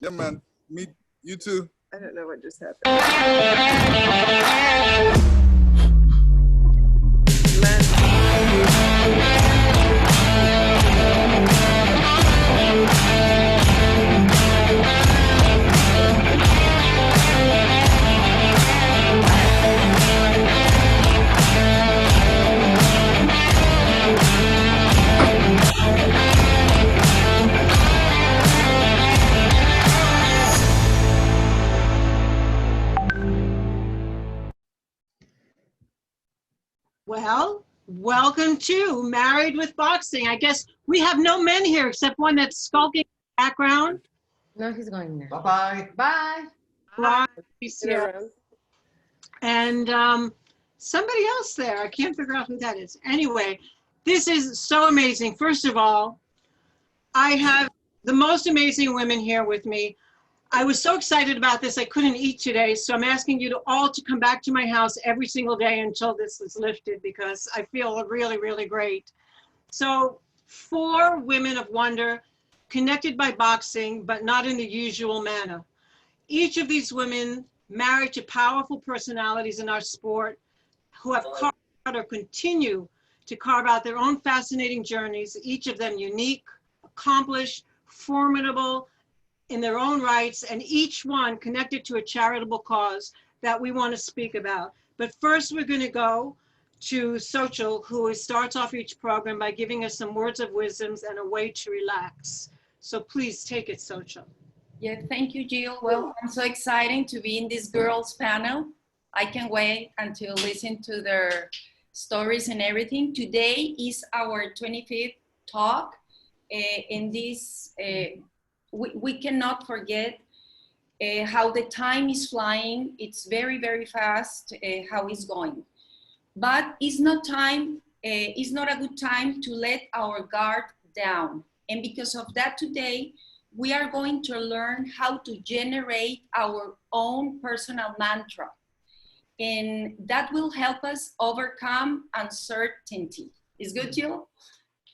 Yeah, man. Me, you too. I don't know what just happened. Well, welcome to Married with Boxing. I guess we have no men here except one that's skulking in the background. No, he's going now. Bye-bye. Bye. Ron, Yeah. and somebody else there. I can't figure out who that is. Anyway, this is so amazing. First of all, I have the most amazing women here with me. I was so excited about this, I couldn't eat today, so I'm asking you all to come back to my house every single day until this is lifted because I feel really, really great. So 4 women of wonder connected by boxing, but not in the usual manner. Each of these women married to powerful personalities in our sport who have carved out or continue to carve out their own fascinating journeys, each of them unique, accomplished, formidable, in their own rights, and each one connected to a charitable cause that we want to speak about. But first, we're going to go to 𝗪𝗪, who starts off each program by giving us some words of wisdom and a way to relax. So please take it, 𝗪𝗪. Yeah, thank you, Jill. Well, I'm so excited to be in this girls panel. I can't wait until listen to their stories and everything. Today is our 25th talk. In this, we cannot forget how the time is flying. It's very, very fast how it's going. But it's not time, it's not a good time to let our guard down. And because of that today, we are going to learn how to generate our own personal mantra. And that will help us overcome uncertainty. Is good, Jill?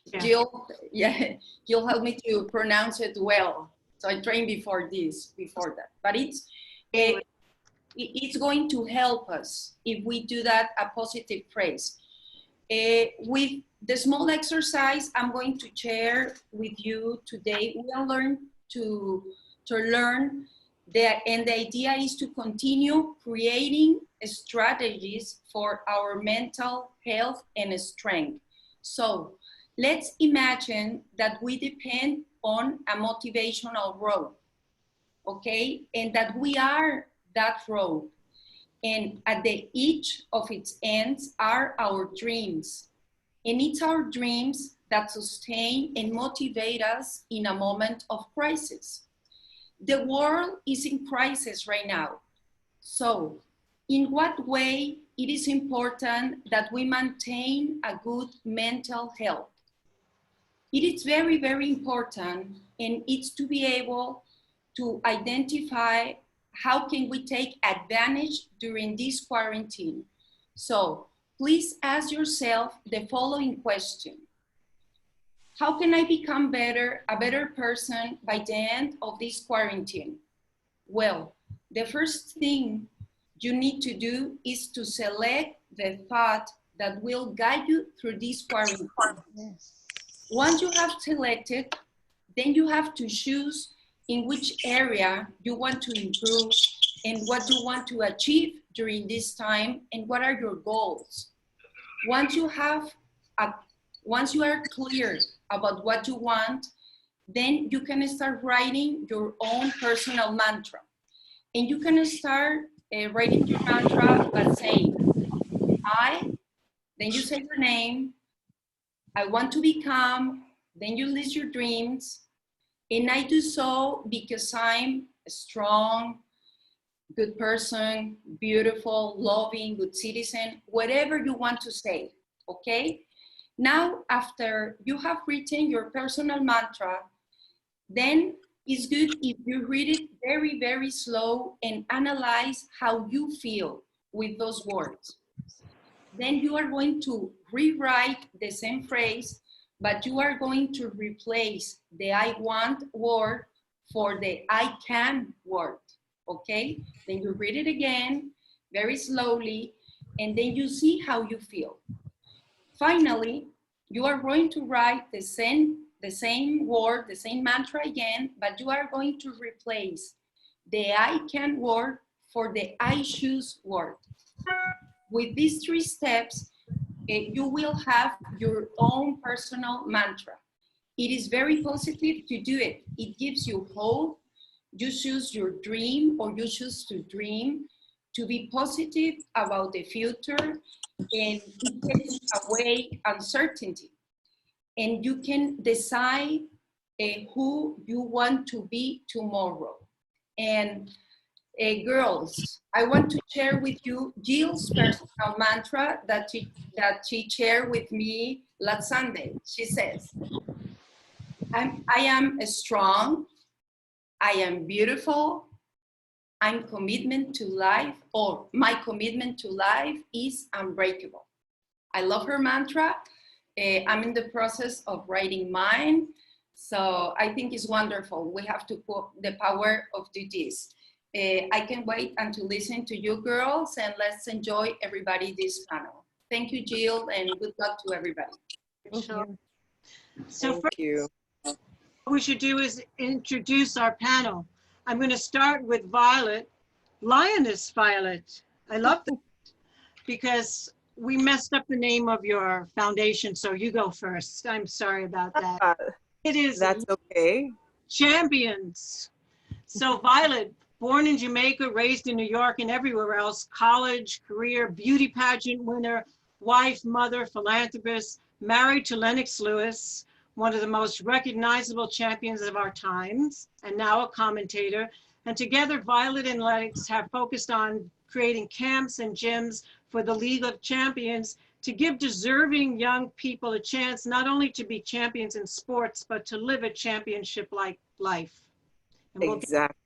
Yeah. Jill, yeah, Jill helped me to pronounce it well. So I trained before that. But it's going to help us if we do that, a positive phrase. With the small exercise I'm going to share with you today, we are learn to learn that, and the idea is to continue creating strategies for our mental health and strength. So let's imagine that we depend on a motivational rope, okay? And that we are that rope. And at each of its ends are our dreams. And it's our dreams that sustain and motivate us in a moment of crisis. The world is in crisis right now. So in what way it is important that we maintain a good mental health? It is very, very important, and it's to be able to identify how can we take advantage during this quarantine. So please ask yourself the following question. How can I become a better person by the end of this quarantine? Well, the first thing you need to do is to select the thought that will guide you through this quarantine. Yes. Once you have selected, then you have to choose in which area you want to improve and what you want to achieve during this time and what are your goals. Once you are clear about what you want, then you can start writing your own personal mantra. And you can start writing your mantra by saying, then you say your name, I want to become, then you list your dreams, and I do so because I'm a strong, good person, beautiful, loving, good citizen, whatever you want to say, okay? Now, after you have written your personal mantra, then it's good if you read it very, very slow and analyze how you feel with those words. Then you are going to rewrite the same phrase, but you are going to replace the I want word for the I can word, okay? Then you read it again, very slowly, and then you see how you feel. Finally, you are going to write the same word, the same mantra again, but you are going to replace the I can word for the I choose word. With these 3 steps, you will have your own personal mantra. It is very positive to do it. It gives you hope. You choose your dream, or you choose to dream, to be positive about the future, and it takes away uncertainty. And you can decide who you want to be tomorrow. And girls, I want to share with you Jill's personal mantra that she shared with me last Sunday. She says, I am strong, I am beautiful, I'm commitment to life, or my commitment to life is unbreakable. I love her mantra. I'm in the process of writing mine. So I think it's wonderful. We have to put the power of do this. I can wait until listen to you girls, and let's enjoy everybody this panel. Thank you, Jill, and good luck to everybody. Sure. So Thank you. what we should do is introduce our panel. I'm going to start with Violet, Lioness Violet. I love that because we messed up the name of your foundation, so you go first. I'm sorry about that. It is That's okay. Champions. So Violet, born in Jamaica, raised in New York and everywhere else, college, career, beauty pageant winner, wife, mother, philanthropist, married to Lennox Lewis, one of the most recognizable champions of our times, and now a commentator. And together, Violet and Lennox have focused on creating camps and gyms for the League of Champions to give deserving young people a chance not only to be champions in sports, but to live a championship-like life. And we'll Exactly.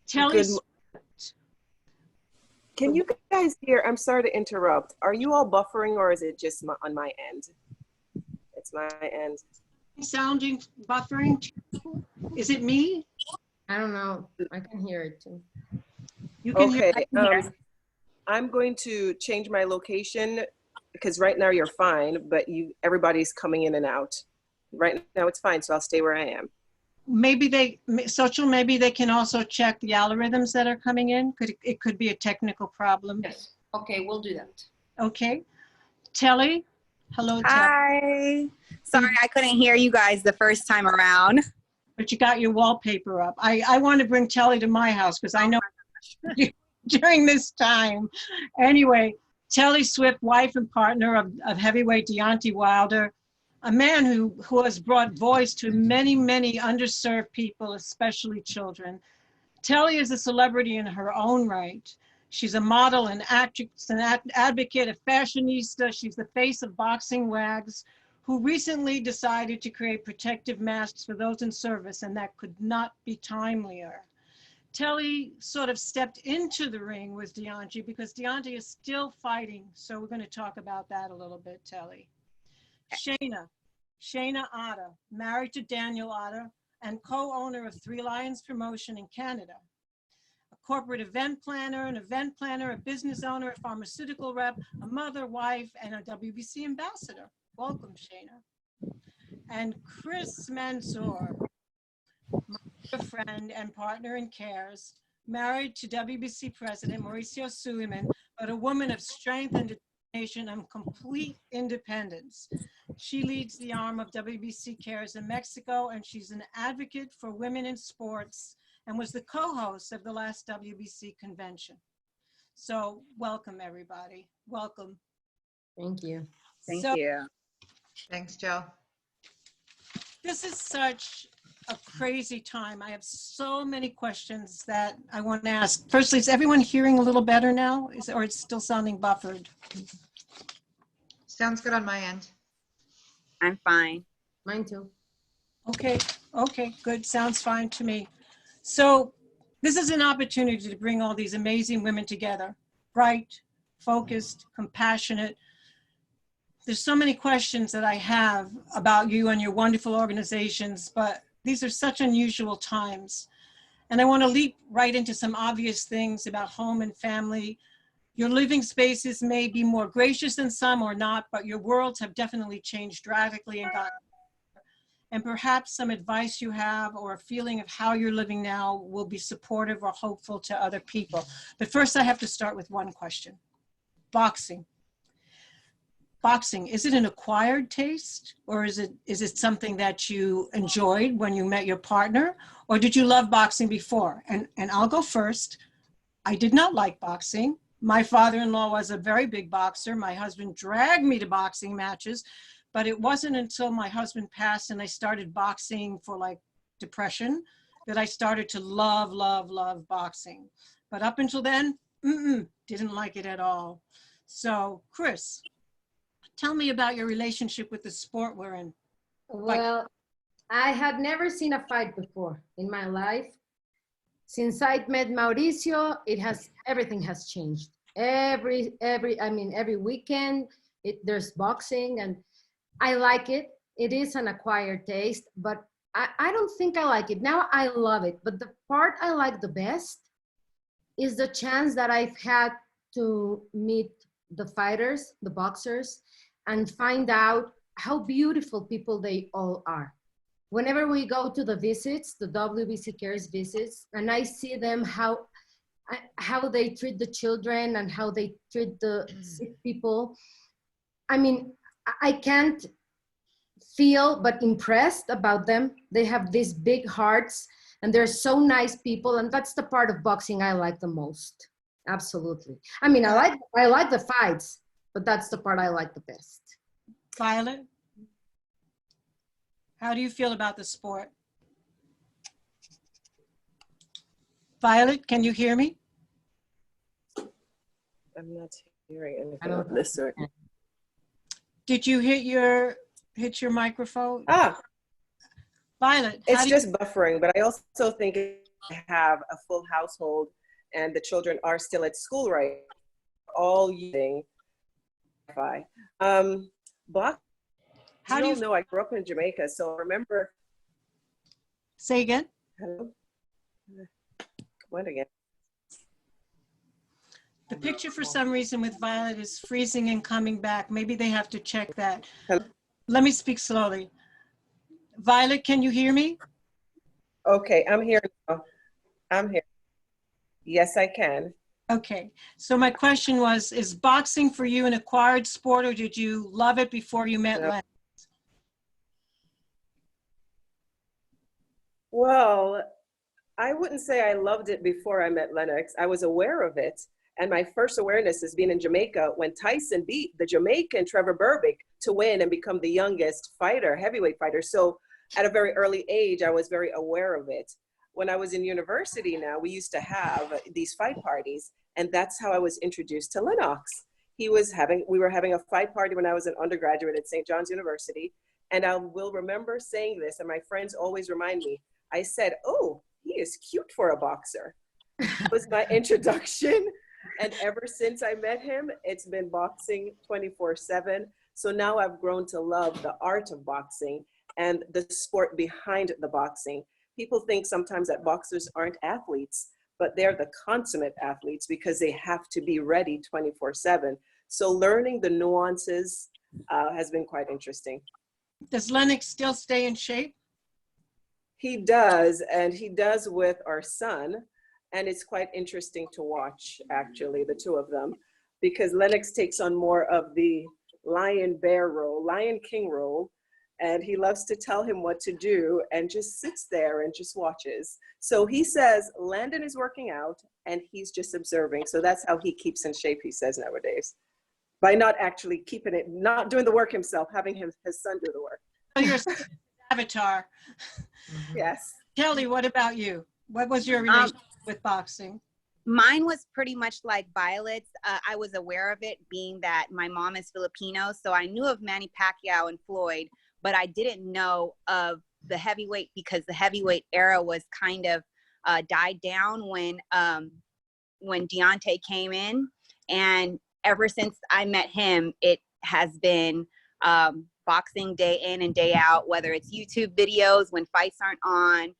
Telli Good. Can you guys hear? I'm sorry to interrupt. Are you all buffering, or is it just on my end? It's my end. sounding buffering? Is it me? I don't know. I can hear it too. You can hear. Okay. I'm going to change my location because right now you're fine, but everybody's coming in and out. Right now it's fine, so I'll stay where I am. Maybe maybe they can also check the algorithms that are coming in. It could be a technical problem. Yes. Okay, we'll do that. Okay. Telli. Hello, Telli. Hi. Sorry, I couldn't hear you guys the first time around. But you got your wallpaper up. I want to bring Telli to my house because I know during this time. Anyway, Telli Swift, wife and partner of heavyweight Deontay Wilder, a man who has brought voice to many, many underserved people, especially children. Telli is a celebrity in her own right. She's a model, an actress, an advocate, a fashionista. She's the face of Boxing Wags, who recently decided to create protective masks for those in service, and that could not be timelier. Telli sort of stepped into the ring with Deontay because Deontay is still fighting. So we're going to talk about that a little bit, Telli. Shana Otter, married to Daniel Otter and co-owner of Three Lions Promotion in Canada. A corporate event planner, a business owner, a pharmaceutical rep, a mother, wife, and a WBC ambassador. Welcome, Shana. And Christiane Manzur, my friend and partner in cares, married to WBC President Mauricio Sulaimán, but a woman of strength and determination and complete independence. She leads the arm of WBC Cares in Mexico, and she's an advocate for women in sports and was the co-host of the last WBC convention. So welcome, everybody. Welcome. Thank you. Thank you. Thanks, Joe. This is such a crazy time. I have so many questions that I want to ask. Firstly, is everyone hearing a little better now? Or it's still sounding buffered? Sounds good on my end. I'm fine. Mine too. Okay, good. Sounds fine to me. So this is an opportunity to bring all these amazing women together, bright, focused, compassionate. There's so many questions that I have about you and your wonderful organizations, but These are such unusual times. And I want to leap right into some obvious things about home and family. Your living spaces may be more gracious than some or not, but your worlds have definitely changed drastically and perhaps some advice you have or a feeling of how you're living now will be supportive or hopeful to other people. But first I have to start with one question. Boxing. Boxing, is it an acquired taste, or is it something that you enjoyed when you met your partner, or did you love boxing before? And I'll go first. I did not like boxing. My father-in-law was a very big boxer. My husband dragged me to boxing matches, but it wasn't until my husband passed and I started boxing for like depression that I started to love boxing. But up until then, didn't like it at all. So, Chris, tell me about your relationship with the sport we're in. Well, I had never seen a fight before in my life. Since I met Mauricio, everything has changed. Every weekend there's boxing, and I like it. It is an acquired taste, but I don't think I like it. Now I love it, but the part I like the best is the chance that I've had to meet the fighters, the boxers, and find out how beautiful people they all are. Whenever we go to the visits, the WBC Cares visits, and I see them, how they treat the children and how they treat the sick people. I mean, I can't feel but impressed about them. They have these big hearts and they're so nice people, and that's the part of boxing I like the most. Absolutely. I mean, I like the fights, but that's the part I like the best. Violet, how do you feel about the sport? Violet, can you hear me? I'm not hearing anything of this sort. Did you hit your microphone? Violet, it's just buffering, but I also think I have a full household and the children are still at school, right? All using Wi-Fi. How do you know? I grew up in Jamaica, so remember. Say again. Hello. What again? The picture for some reason with Violet is freezing and coming back. Maybe they have to check that. Hello? Let me speak slowly. Violet, can you hear me? Okay, I'm here now. I'm here. Yes, I can. Okay, so my question was, is boxing for you an acquired sport, or did you love it before you met Lennox? Well, I wouldn't say I loved it before I met Lennox. I was aware of it. And my first awareness is being in Jamaica when Tyson beat the Jamaican Trevor Berbick to win and become the youngest fighter, heavyweight fighter. So at a very early age, I was very aware of it. When I was in university now, we used to have these fight parties, and that's how I was introduced to Lennox. We were having a fight party when I was an undergraduate at St. John's University, and I will remember saying this, and my friends always remind me, I said, "Oh, he is cute for a boxer." That was my introduction. And ever since I met him, it's been boxing 24/7. So now I've grown to love the art of boxing and the sport behind the boxing. People think sometimes that boxers aren't athletes, but they're the consummate athletes because they have to be ready 24/7. So learning the nuances has been quite interesting. Does Lennox still stay in shape? He does, and he does with our son. And it's quite interesting to watch, actually, the two of them, because Lennox takes on more of the lion king role, and he loves to tell him what to do and just sits there and just watches. So he says Landon is working out and he's just observing. So that's how he keeps in shape, he says nowadays, by not actually not doing the work himself, having his son do the work. Oh, you're an avatar. Yes. Telli, what about you? What was your relationship with boxing? Mine was pretty much like Violet's. I was aware of it being that my mom is Filipino, so I knew of Manny Pacquiao and Floyd, but I didn't know of the heavyweight because the heavyweight era was kind of died down when Deontay came in, and ever since I met him, it has been boxing day in and day out, whether it's YouTube videos when fights aren't on,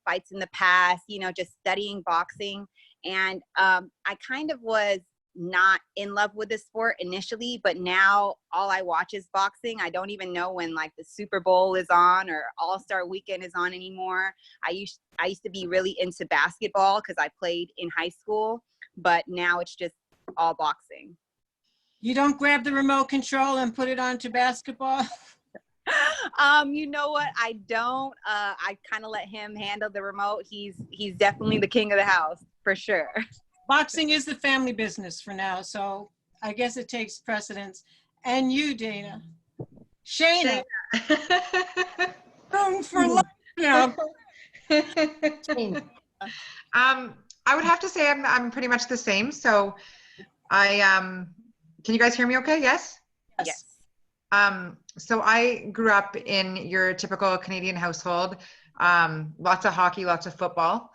fights in the past, you know, just studying boxing. And I kind of was not in love with the sport initially, but now all I watch is boxing. I don't even know when like the Super Bowl is on or All-Star Weekend is on anymore. I used to be really into basketball because I played in high school, but now it's just all boxing. You don't grab the remote control and put it onto basketball? You know what? I don't. I kind of let him handle the remote. He's definitely the king of the house for sure. Boxing is the family business for now, so I guess it takes precedence. And you, Dana. Shana. Room for life now. I would have to say I'm pretty much the same. So can you guys hear me okay? Yes? Yes. So I grew up in your typical Canadian household. Lots of hockey, lots of football.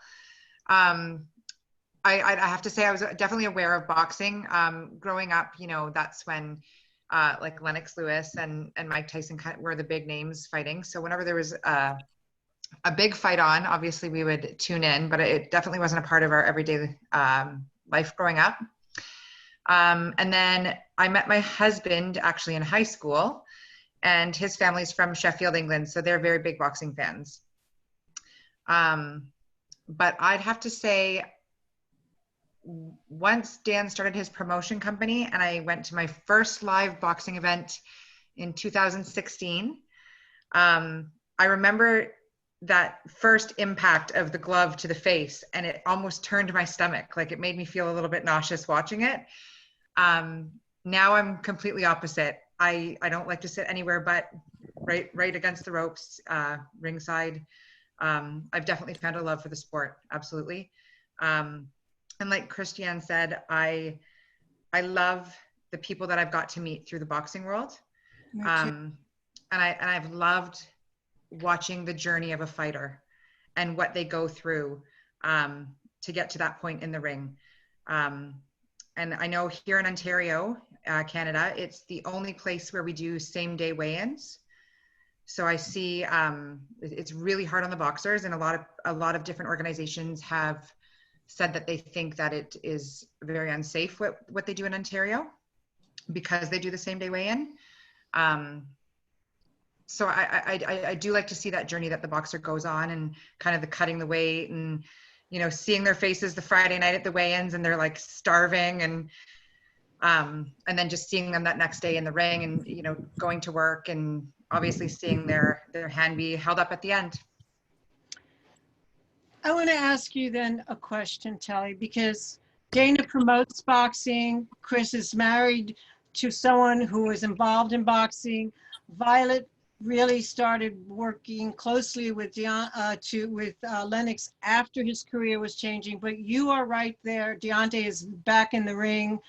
I have to say I was definitely aware of boxing. Growing up, you know, that's when like Lennox Lewis and Mike Tyson were the big names fighting. So whenever there was a big fight on, obviously we would tune in, but it definitely wasn't a part of our everyday life growing up. And then I met my husband actually in high school, and his family's from Sheffield, England. So they're very big boxing fans. But I'd have to say, once Dan started his promotion company and I went to my first live boxing event in 2016, I remember that first impact of the glove to the face, and it almost turned my stomach. Like, it made me feel a little bit nauseous watching it. Now I'm completely opposite. I don't like to sit anywhere but right against the ropes, ringside. I've definitely found a love for the sport. Absolutely. And like Christiane said, I love the people that I've got to meet through the boxing world. And I've loved watching the journey of a fighter and what they go through to get to that point in the ring. And I know here in Ontario, Canada, it's the only place where we do same day weigh-ins. So I see it's really hard on the boxers, and a lot of different organizations have said that they think that it is very unsafe what they do in Ontario because they do the same day weigh-in. So I do like to see that journey that the boxer goes on, and kind of the cutting the weight, and, you know, seeing their faces the Friday night at the weigh-ins and they're like starving, and then just seeing them that next day in the ring, and, you know, going to work, and obviously seeing their hand be held up at the end. I want to ask you then a question, Telli, because Dana promotes boxing. Chris is married to someone who is involved in boxing. Violet really started working closely with Lennox after his career was changing, but you are right there. Deontay is back in the ring.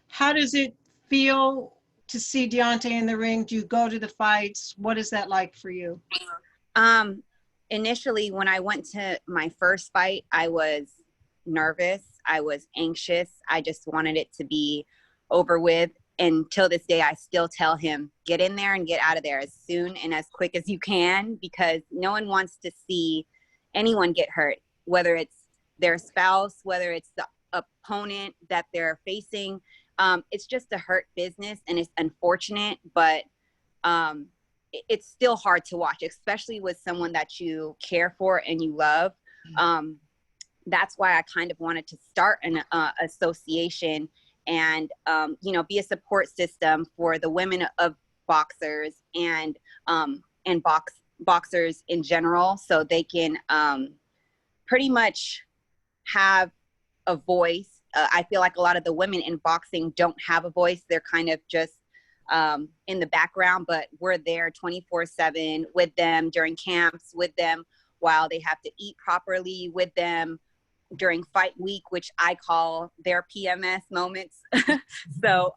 How does it feel to see Deontay in the ring? Do you go to the fights? What is that like for you? Initially, when I went to my first fight, I was nervous. I was anxious. I just wanted it to be over with. And till this day, I still tell him, get in there and get out of there as soon and as quick as you can, because no one wants to see anyone get hurt, whether it's their spouse, whether it's the opponent that they're facing. It's just a hurt business, and it's unfortunate, but it's still hard to watch, especially with someone that you care for and you love. That's why I kind of wanted to start an association and, you know, be a support system for the women of boxers and boxers in general, so they can pretty much have a voice. I feel like a lot of the women in boxing don't have a voice. They're kind of just in the background, but we're there 24/7 with them during camps, with them while they have to eat properly, with them during fight week, which I call their PMS moments. So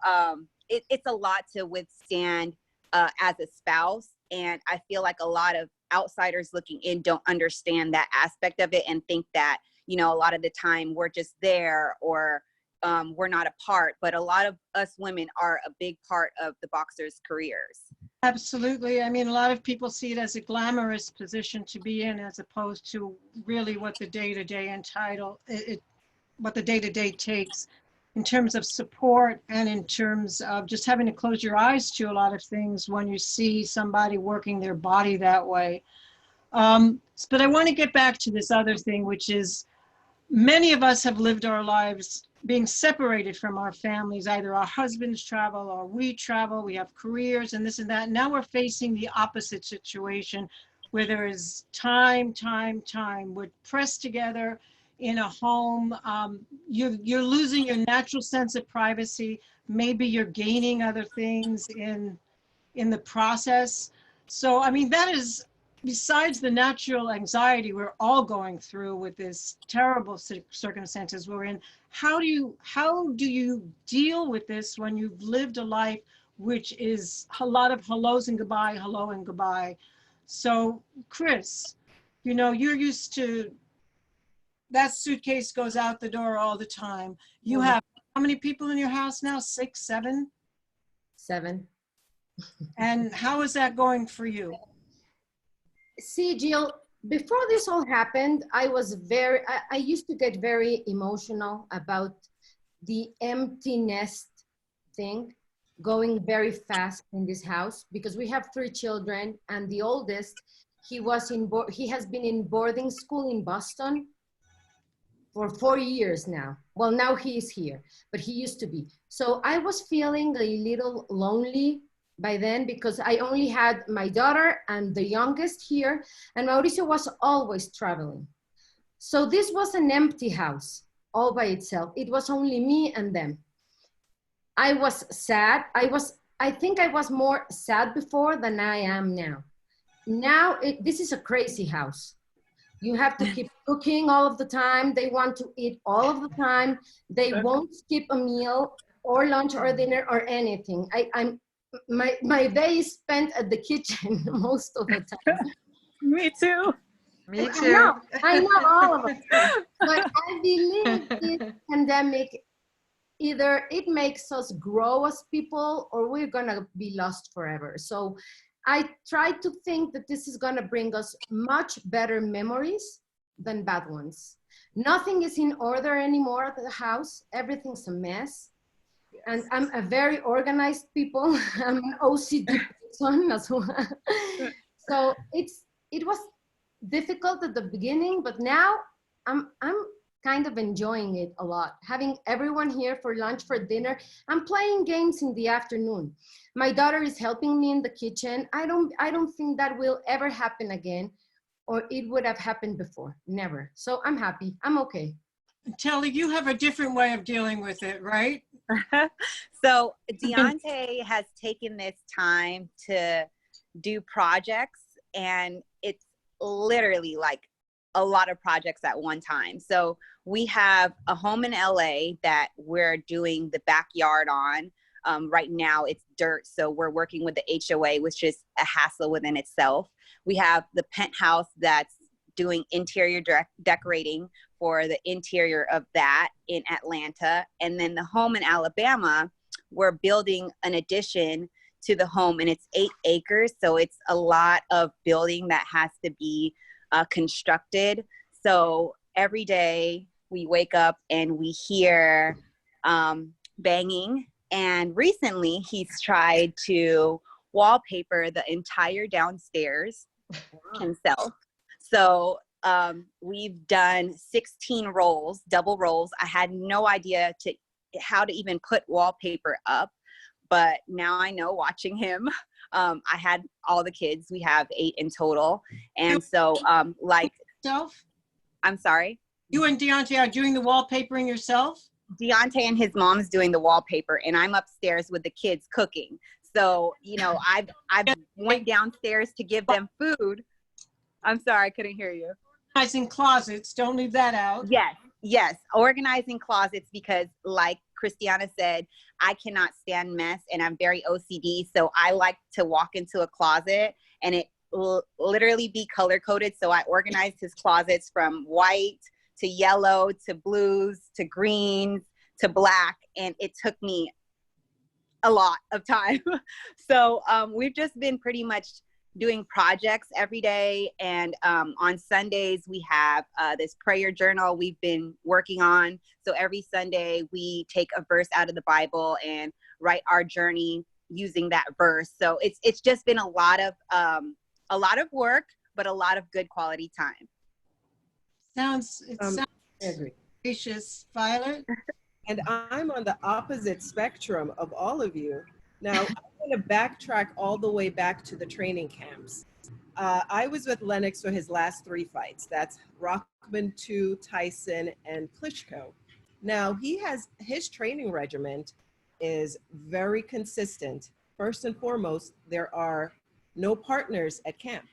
it's a lot to withstand as a spouse. And I feel like a lot of outsiders looking in don't understand that aspect of it and think that, you know, a lot of the time we're just there, or we're not a part. But a lot of us women are a big part of the boxers' careers. Absolutely. I mean, a lot of people see it as a glamorous position to be in, as opposed to really what the day-to-day what the day-to-day takes in terms of support and in terms of just having to close your eyes to a lot of things when you see somebody working their body that way. But I want to get back to this other thing, which is many of us have lived our lives being separated from our families. Either our husbands travel or we travel, we have careers and this and that. Now we're facing the opposite situation where there is time. We're pressed together in a home. You're losing your natural sense of privacy. Maybe you're gaining other things in the process. So, I mean, that is, besides the natural anxiety we're all going through with this terrible circumstances we're in, how do you deal with this when you've lived a life which is a lot of hellos and goodbye, hello and goodbye? So, Chris, you know, you're used to that suitcase goes out the door all the time. You have how many people in your house now? 6, 7? 7. And how is that going for you? See, Jill, before this all happened, I used to get very emotional about the empty nest thing going very fast in this house, because we have 3 children, and the oldest, he has been in boarding school in Boston for 4 years now. Well, now he is here, but he used to be. So I was feeling a little lonely by then, because I only had my daughter and the youngest here, and Mauricio was always traveling. So this was an empty house all by itself. It was only me and them. I was sad. I think I was more sad before than I am now. Now, this is a crazy house. You have to keep cooking all of the time. They want to eat all of the time. They won't skip a meal or lunch or dinner or anything. My day is spent at the kitchen most of the time. Me too. Me too. I know all of it. But I believe this pandemic, either it makes us grow as people or we're gonna be lost forever. So I try to think that this is gonna bring us much better memories than bad ones. Nothing is in order anymore at the house. Everything's a mess. And I'm a very organized people. I'm an OCD person as well. So it was difficult at the beginning, but now I'm kind of enjoying it a lot. Having everyone here for lunch, for dinner. I'm playing games in the afternoon. My daughter is helping me in the kitchen. I don't think that will ever happen again, or it would have happened before. Never. So I'm happy. I'm okay. Telli, you have a different way of dealing with it, right? So 𝗪𝗓𝗓 has taken this time to do projects, and it's literally like a lot of projects at one time. So we have a home in LA that we're doing the backyard on. Right now it's dirt, so we're working with the HOA, which is a hassle within itself. We have the penthouse that's doing interior decorating for the interior of that in Atlanta. And then the home in Alabama, we're building an addition to the home, and it's 8 acres. So it's a lot of building that has to be constructed. So every day we wake up and we hear banging. And recently he's tried to wallpaper the entire downstairs himself. So we've done 16 rolls, double rolls. I had no idea how to even put wallpaper up, but now I know watching him. I had all the kids. We have 8 in total. And so like, I'm sorry? You and 𝗪𝗓𝗓 are doing the wallpapering yourself? 𝗪𝗓𝗓 and his mom's doing the wallpaper, and I'm upstairs with the kids cooking. So, you know, I've went downstairs to give them food. I'm sorry, I couldn't hear you. Organizing closets, don't leave that out. Yes, organizing closets, because like Christiana said, I cannot stand mess, and I'm very OCD. So I like to walk into a closet and it literally be color coded. So I organized his closets from white to yellow to blues to greens to black, and it took me a lot of time. So we've just been pretty much doing projects every day. And on Sundays, we have this prayer journal we've been working on. So every Sunday, we take a verse out of the Bible and write our journey using that verse. So it's just been a lot of work, but a lot of good quality time. Sounds I agree. gracious, Violet. And I'm on the opposite spectrum of all of you. Now, I'm going to backtrack all the way back to the training camps. I was with Lennox for his last 3 fights. That's Rockman 2, Tyson, and Klitschko. Now, his training regimen is very consistent. First and foremost, there are no partners at camp.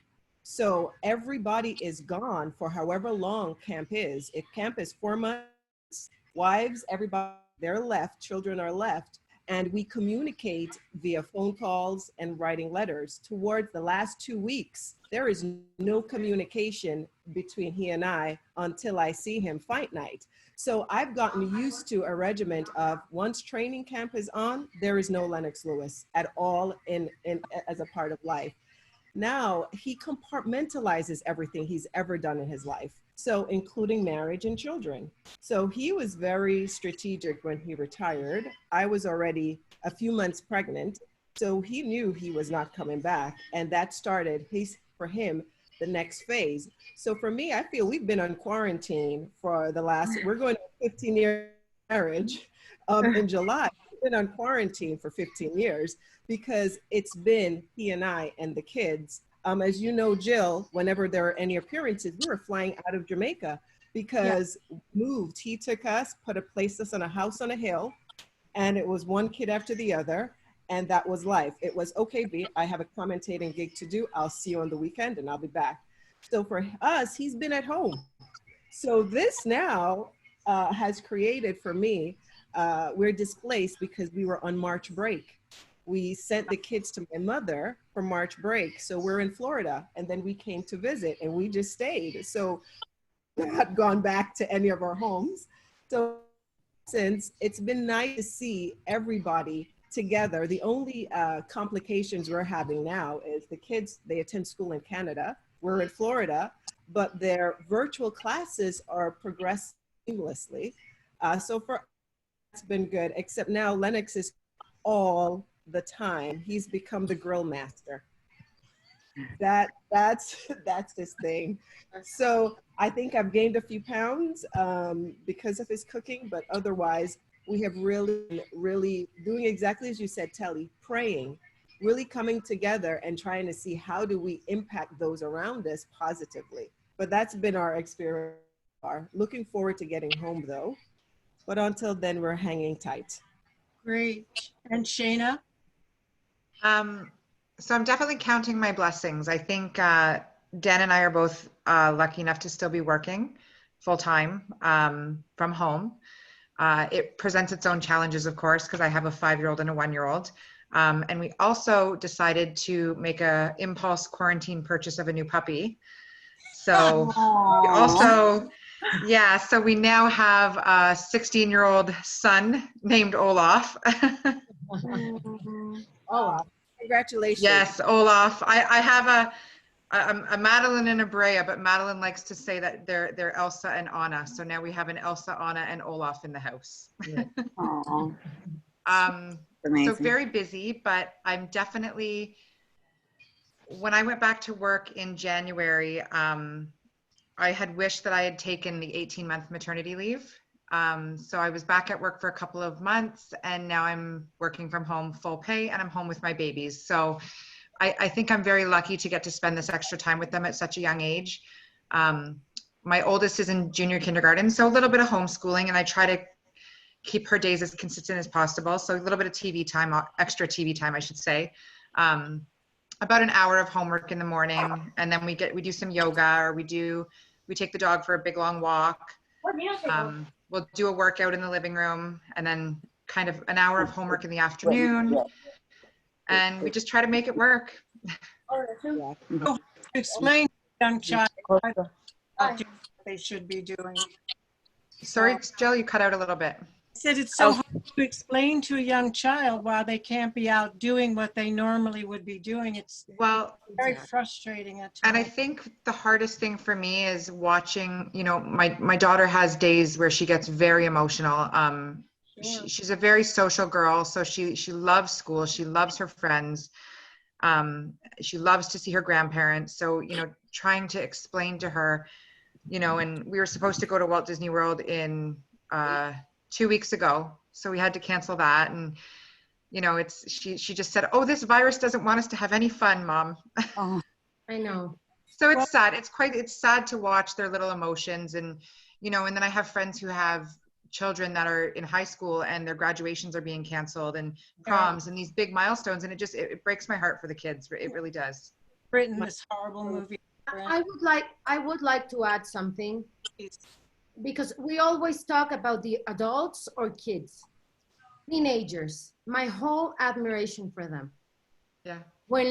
So everybody is gone for however long camp is. If camp is 4 months, wives, everybody, they're left, children are left, and we communicate via phone calls and writing letters. Towards the last 2 weeks, there is no communication between he and I until I see him fight night. So I've gotten used to a regiment of once training camp is on, there is no Lennox Lewis at all as a part of life. Now he compartmentalizes everything he's ever done in his life. So including marriage and children. So he was very strategic when he retired. I was already a few months pregnant. So he knew he was not coming back. And that started for him, the next phase. So for me, I feel we've been on quarantine for we're going to 15-year marriage in July. We've been on quarantine for 15 years because it's been he and I and the kids. As you know, Jill, whenever there are any appearances, we were flying out of Jamaica because moved. He took us, placed us on a house on a hill, and it was one kid after the other. And that was life. It was, okay, B, I have a commentating gig to do. I'll see you on the weekend and I'll be back. So for us, he's been at home. So this now has created for me, we're displaced because we were on March break. We sent the kids to my mother for March break. So we're in Florida and then we came to visit and we just stayed. So we've not gone back to any of our homes. So since it's been nice to see everybody together. The only complications we're having now is the kids, they attend school in Canada. We're in Florida, but their virtual classes are progressing seamlessly. So for us, it's been good, except now Lennox is all the time. He's become the grill master. That's his thing. So I think I've gained a few pounds because of his cooking, but otherwise, we have really doing exactly as you said, Telli, praying, really coming together and trying to see how do we impact those around us positively. But that's been our experience. Looking forward to getting home though. But until then, we're hanging tight. Great. And Shana? So I'm definitely counting my blessings. I think Dan and I are both lucky enough to still be working full time from home. It presents its own challenges, of course, because I have a 5-year-old and a 1-year-old. And we also decided to make an impulse quarantine purchase of a new puppy. So we also, so we now have a 16-year-old son named Olaf. Olaf, congratulations. Yes, Olaf. I have a Madeline and a Brea, but Madeline likes to say that they're Elsa and Anna. So now we have an Elsa, Anna, and Olaf in the house. So very busy, but I'm definitely, when I went back to work in January, I had wished that I had taken the 18-month maternity leave. So I was back at work for a couple of months and now I'm working from home full pay and I'm home with my babies. So I think I'm very lucky to get to spend this extra time with them at such a young age. My oldest is in junior kindergarten, so a little bit of homeschooling, and I try to keep her days as consistent as possible. So a little bit of TV time, extra TV time, I should say. About an hour of homework in the morning, and then we do some yoga, or we take the dog for a big long walk. We'll do a workout in the living room, and then kind of an hour of homework in the afternoon. And we just try to make it work. Explain to young child what they should be doing. Sorry, Jill, you cut out a little bit. said it's so hard to explain to a young child why they can't be out doing what they normally would be doing. It's very frustrating at times. And I think the hardest thing for me is watching, you know, my daughter has days where she gets very emotional. She's a very social girl, so she loves school, she loves her friends, she loves to see her grandparents. So, you know, trying to explain to her, you know, and we were supposed to go to Walt Disney World in 2 weeks ago, so we had to cancel that. And you know, she just said, "Oh, this virus doesn't want us to have any fun, Mom." Oh, I know. So it's sad. It's sad to watch their little emotions. And you know, and then I have friends who have children that are in high school and their graduations are being canceled, and proms and these big milestones, and it breaks my heart for the kids. It really does. Written this horrible movie. I would like to add something, because we always talk about the adults or kids. Teenagers, my whole admiration for them. Yeah. When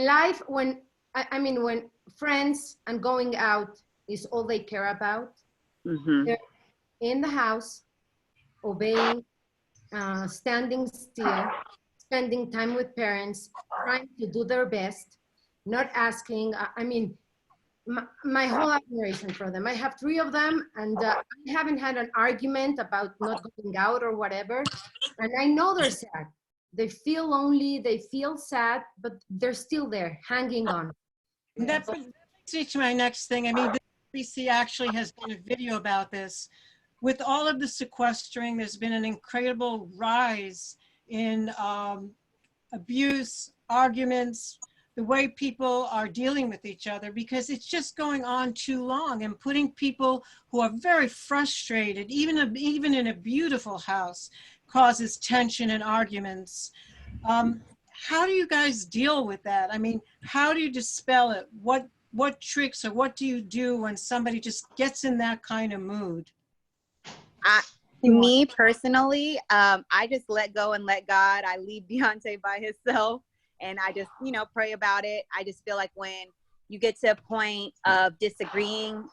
friends and going out is all they care about, they're in the house, obeying, standing still, spending time with parents, trying to do their best, not asking. My whole admiration for them. I have 3 of them, and I haven't had an argument about not going out or whatever. And I know they're sad. They feel lonely, they feel sad, but they're still there, hanging on. And that brings me to my next thing. I mean, the BBC actually has done a video about this. With all of the sequestering, there's been an incredible rise in abuse, arguments, the way people are dealing with each other, because it's just going on too long, and putting people who are very frustrated, even in a beautiful house, causes tension and arguments. How do you guys deal with that? I mean, how do you dispel it? What tricks or what do you do when somebody just gets in that kind of mood? Me personally, I just let go and let God. I leave Beyonce by himself. And I just, you know, pray about it. I just feel like when you get to a point of disagreeing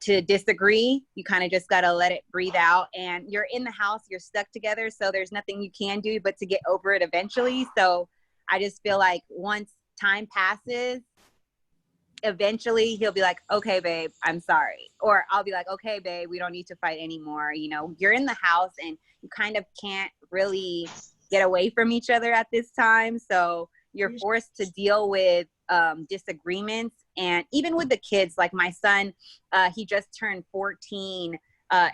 to disagree, you kind of just got to let it breathe out. And you're in the house, you're stuck together, so there's nothing you can do but to get over it eventually. So I just feel like once time passes, eventually he'll be like, "Okay, babe, I'm sorry." Or I'll be like, "Okay, babe, we don't need to fight anymore." You know, you're in the house and you kind of can't really get away from each other at this time. So you're forced to deal with disagreements. And even with the kids, like my son, he just turned 14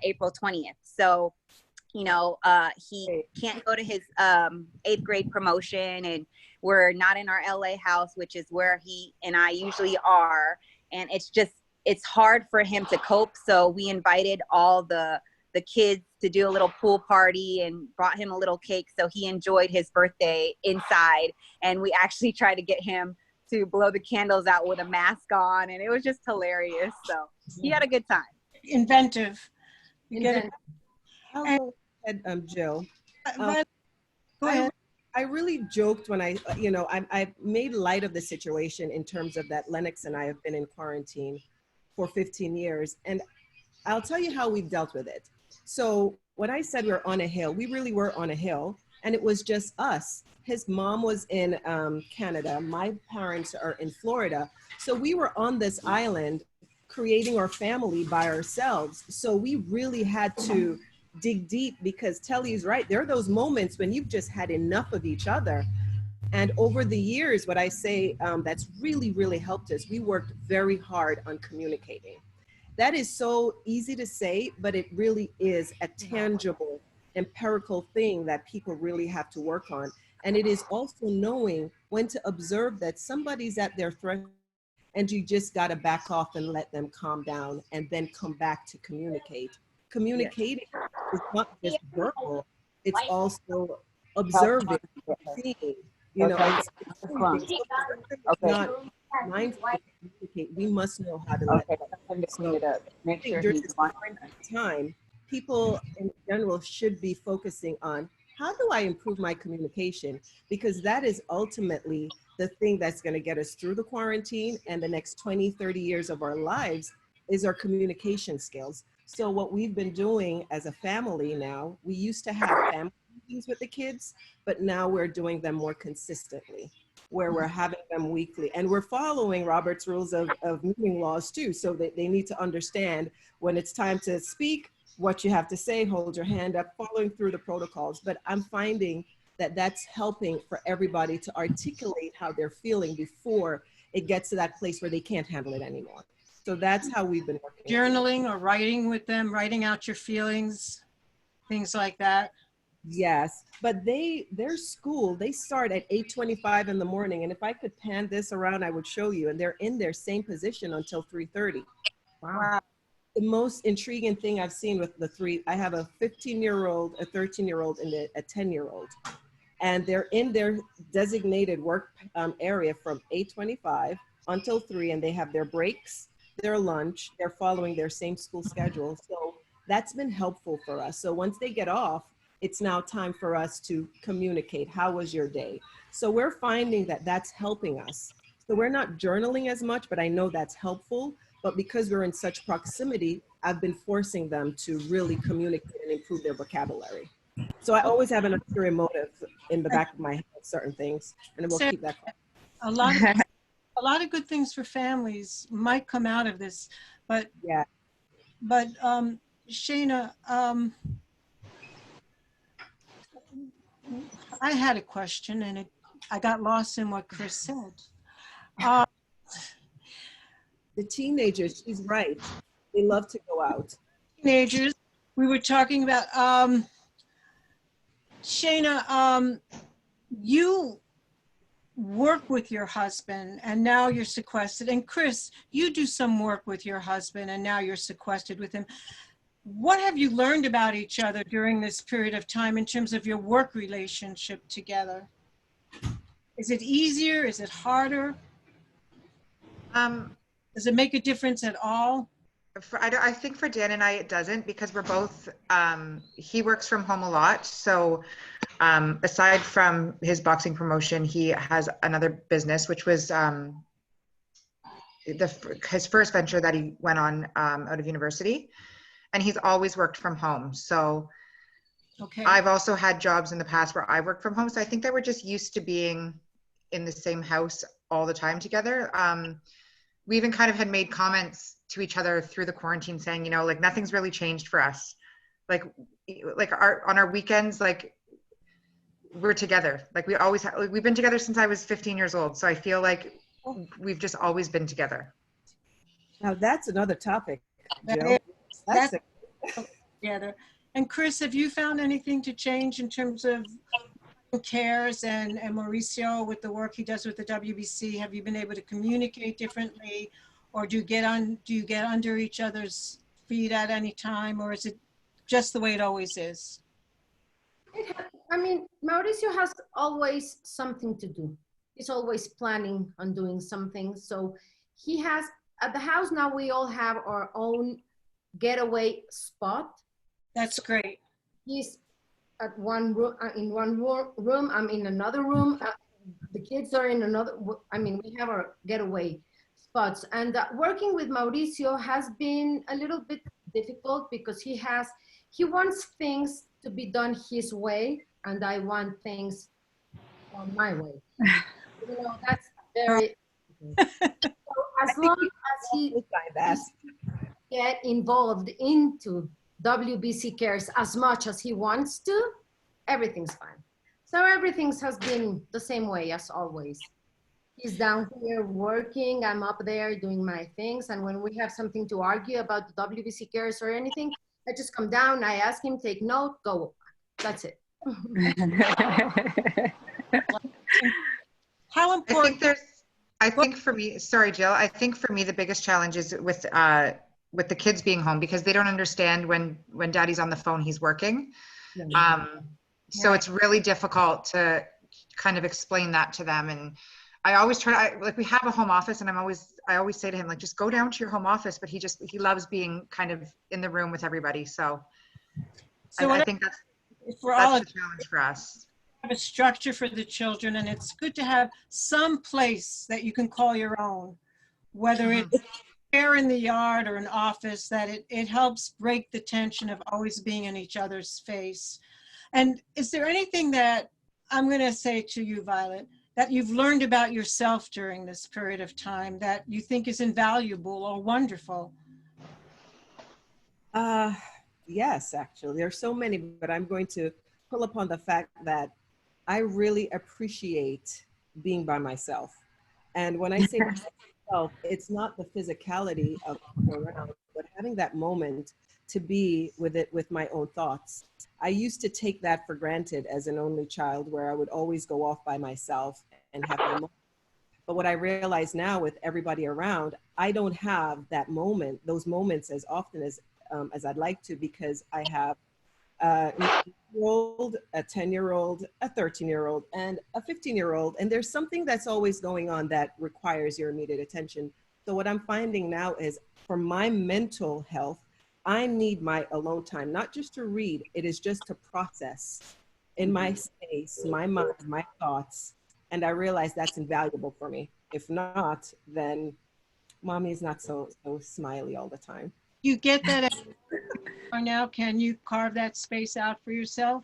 April 20th. So, you know, he can't go to his 8th grade promotion, and we're not in our LA house, which is where he and I usually are. And it's hard for him to cope. So we invited all the kids to do a little pool party and brought him a little cake. So he enjoyed his birthday inside. And we actually tried to get him to blow the candles out with a mask on. And it was just hilarious. So he had a good time. Inventive. Hello, Jill. Go ahead. I really joked when I made light of the situation in terms of that Lennox and I have been in quarantine for 15 years. And I'll tell you how we've dealt with it. So when I said we're on a hill, we really were on a hill, and it was just us. His mom was in Canada. My parents are in Florida. So we were on this island creating our family by ourselves. So we really had to dig deep, because Telli's right. There are those moments when you've just had enough of each other. And over the years, what I say that's really, really helped us, we worked very hard on communicating. That is so easy to say, but it really is a tangible, empirical thing that people really have to work on. And it is also knowing when to observe that somebody's at their threshold, and you just got to back off and let them calm down, and then come back to communicate. Communicating is not just verbal, it's also observing, seeing, you know, it's not mindful to communicate. We must know how to let go. During this time, people in general should be focusing on, how do I improve my communication? Because that is ultimately the thing that's going to get us through the quarantine and the next 20, 30 years of our lives is our communication skills. So what we've been doing as a family now, we used to have family meetings with the kids, but now we're doing them more consistently, where we're having them weekly. And we're following Robert's rules of meeting laws too, so that they need to understand when it's time to speak, what you have to say, hold your hand up, following through the protocols. But I'm finding that that's helping for everybody to articulate how they're feeling before it gets to that place where they can't handle it anymore. So that's how we've been working. Journaling or writing with them, writing out your feelings, things like that. Yes, but their school, they start at 8:25 in the morning. And if I could pan this around, I would show you. And they're in their same position until 3:30. Wow. The most intriguing thing I've seen with the three, I have a 15-year-old, a 13-year-old, and a 10-year-old. And they're in their designated work area from 8:25 until 3, and they have their breaks, their lunch, they're following their same school schedule. So that's been helpful for us. So once they get off, it's now time for us to communicate. How was your day? So we're finding that that's helping us. So we're not journaling as much, but I know that's helpful. But because we're in such proximity, I've been forcing them to really communicate and improve their vocabulary. So I always have an ulterior motive in the back of my head, certain things, and we'll keep that. A lot of good things for families might come out of this, but yeah. But Shana, I had a question, and I got lost in what Chris said. The teenagers, she's right. They love to go out. Teenagers, we were talking about, Shana, you work with your husband and now you're sequestered. And Chris, you do some work with your husband and now you're sequestered with him. What have you learned about each other during this period of time in terms of your work relationship together? Is it easier? Is it harder? Does it make a difference at all? I think for Dan and I, it doesn't, because we're both, he works from home a lot. So aside from his boxing promotion, he has another business, which was his first venture that he went on out of university. And he's always worked from home. So okay. I've also had jobs in the past where I worked from home. So I think that we're just used to being in the same house all the time together. We even kind of had made comments to each other through the quarantine saying, you know, like nothing's really changed for us. Like on our weekends, like we're together. Like we always we've been together since I was 15 years old. So I feel like we've just always been together. Now that's another topic, Jill. That's together. And Chris, have you found anything to change in terms of cares and Mauricio with the work he does with the WBC? Have you been able to communicate differently, or do you get under each other's feet at any time, or is it just the way it always is? I mean, Mauricio has always something to do. He's always planning on doing something. So he has, at the house now, we all have our own getaway spot. That's great. He's at one room, in one room, I'm in another room. The kids are in another, I mean, we have our getaway spots. And working with Mauricio has been a little bit difficult because he wants things to be done his way, and I want things on my way. You know, that's very, so as long as he get involved into WBC Cares as much as he wants to, everything's fine. So everything has been the same way as always. He's down here working, I'm up there doing my things, and when we have something to argue about the WBC Cares or anything, I just come down, I ask him, take note, go. That's it. How important? I think for me, sorry, Jill, I think for me the biggest challenge is with the kids being home, because they don't understand when daddy's on the phone, he's working. So it's really difficult to kind of explain that to them. And I always try to, like, we have a home office, and I always say to him, like, just go down to your home office, but he loves being kind of in the room with everybody. So I think that's the challenge for us. Have a structure for the children, and it's good to have some place that you can call your own, whether it's chair in the yard or an office that it helps break the tension of always being in each other's face. And is there anything that I'm going to say to you, Violet, that you've learned about yourself during this period of time that you think is invaluable or wonderful? Yes, actually, there's so many, but I'm going to pull upon the fact that I really appreciate being by myself. And when I say myself, it's not the physicality of being around, but having that moment to be with it, with my own thoughts. I used to take that for granted as an only child, where I would always go off by myself and have my moment. But what I realize now with everybody around, I don't have that moment, those moments as often as I'd like to, because I have a 9-year-old, a 10-year-old, a 13-year-old, and a 15-year-old. And there's something that's always going on that requires your immediate attention. So what I'm finding now is, for my mental health, I need my alone time, not just to read, it is just to process in my space, my mind, my thoughts. And I realize that's invaluable for me. If not, then mommy's not so smiley all the time. You get that now? Can you carve that space out for yourself?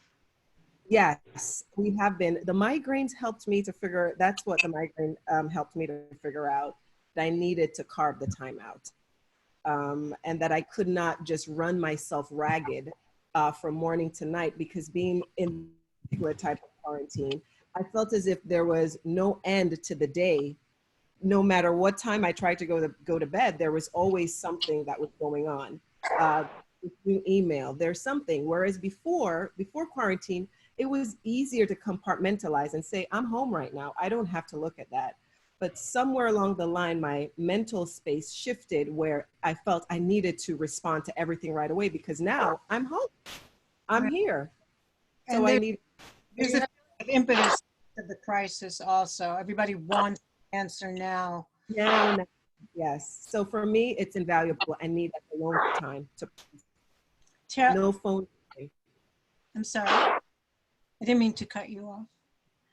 Yes, we have been. The migraines helped me to figure, that's what the migraine helped me to figure out, that I needed to carve the time out. And that I could not just run myself ragged from morning to night, because being in a particular type of quarantine, I felt as if there was no end to the day. No matter what time I tried to go to bed, there was always something that was going on. Email, there's something. Whereas before quarantine, it was easier to compartmentalize and say, I'm home right now, I don't have to look at that. But somewhere along the line, my mental space shifted, where I felt I needed to respond to everything right away, because now I'm home, I'm here. So I need. There's a impetus of the crisis also. Everybody wants an answer now. Now, yes. So for me, it's invaluable. I need that alone time to. No phone. I'm sorry. I didn't mean to cut you off.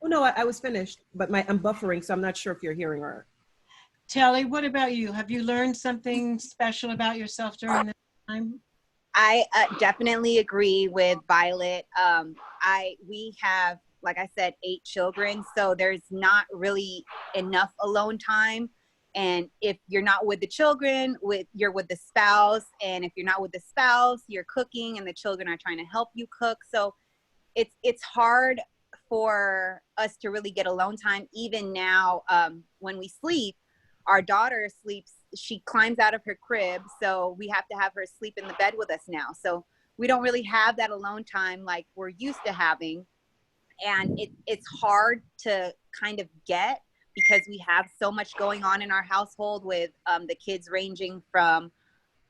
Oh no, I was finished, but I'm buffering, so I'm not sure if you're hearing her. Telli, what about you? Have you learned something special about yourself during this time? I definitely agree with Violet. We have, like I said, 8 children, so there's not really enough alone time. And if you're not with the children, you're with the spouse. And if you're not with the spouse, you're cooking and the children are trying to help you cook. So it's hard for us to really get alone time. Even now, when we sleep, our daughter sleeps, she climbs out of her crib. So we have to have her sleep in the bed with us now. So we don't really have that alone time like we're used to having. And it's hard to kind of get, because we have so much going on in our household with the kids ranging from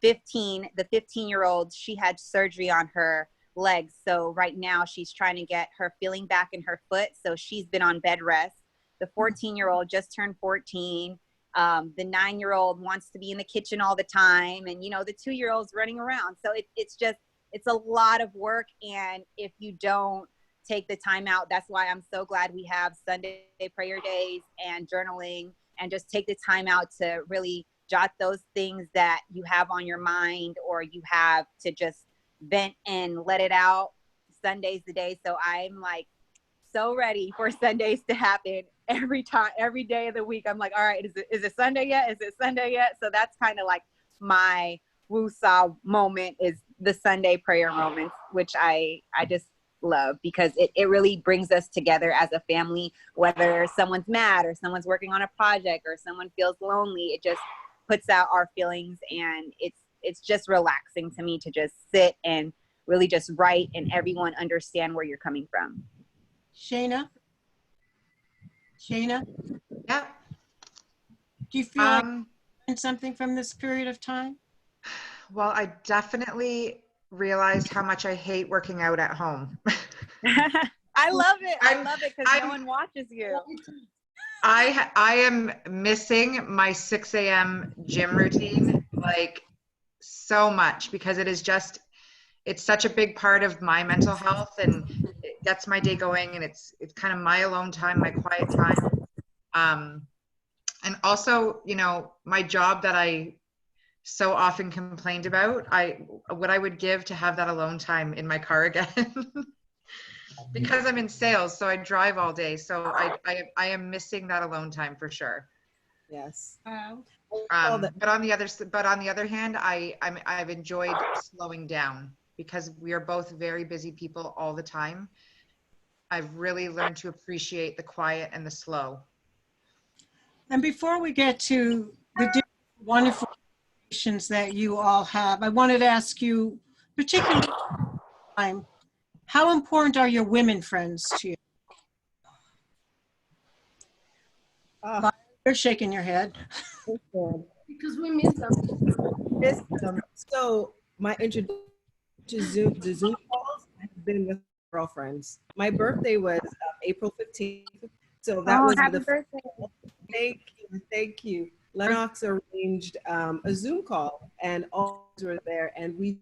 15, the 15-year-old, she had surgery on her legs. So right now she's trying to get her feeling back in her foot. So she's been on bed rest. The 14-year-old just turned 14. The 9-year-old wants to be in the kitchen all the time. And, the 2-year-old's running around. So it's a lot of work. And if you don't take the time out, that's why I'm so glad we have Sunday prayer days and journaling, and just take the time out to really jot those things that you have on your mind, or you have to just vent and let it out. Sunday's the day. So I'm like so ready for Sundays to happen every day of the week. I'm like, all right, is it Sunday yet? Is it Sunday yet? So that's kind of like my woo-saw moment, is the Sunday prayer moments, which I just love, because it really brings us together as a family, whether someone's mad or someone's working on a project or someone feels lonely. It just puts out our feelings, and it's just relaxing to me to just sit and really just write and everyone understand where you're coming from. Shana? Yeah. Do you feel like you learned something from this period of time? Well, I definitely realized how much I hate working out at home. I love it. I love it because no one watches you. I am missing my 6 a.m. gym routine like so much, because it's such a big part of my mental health, and it gets my day going, and it's kind of my alone time, my quiet time. And also, my job that I so often complained about. What I would give to have that alone time in my car again. Because I'm in sales, so I drive all day. So I am missing that alone time for sure. Yes. But on the other hand, I've enjoyed slowing down because we are both very busy people all the time. I've really learned to appreciate the quiet and the slow. And before we get to the wonderful relations that you all have, I wanted to ask you, particularly time, how important are your women friends to you? You're shaking your head. Because we miss them. So my introduction to Zoom calls has been with girlfriends. My birthday was April 15th. So that was happy the birthday. Thank you. Lennox arranged a Zoom call and all were there and we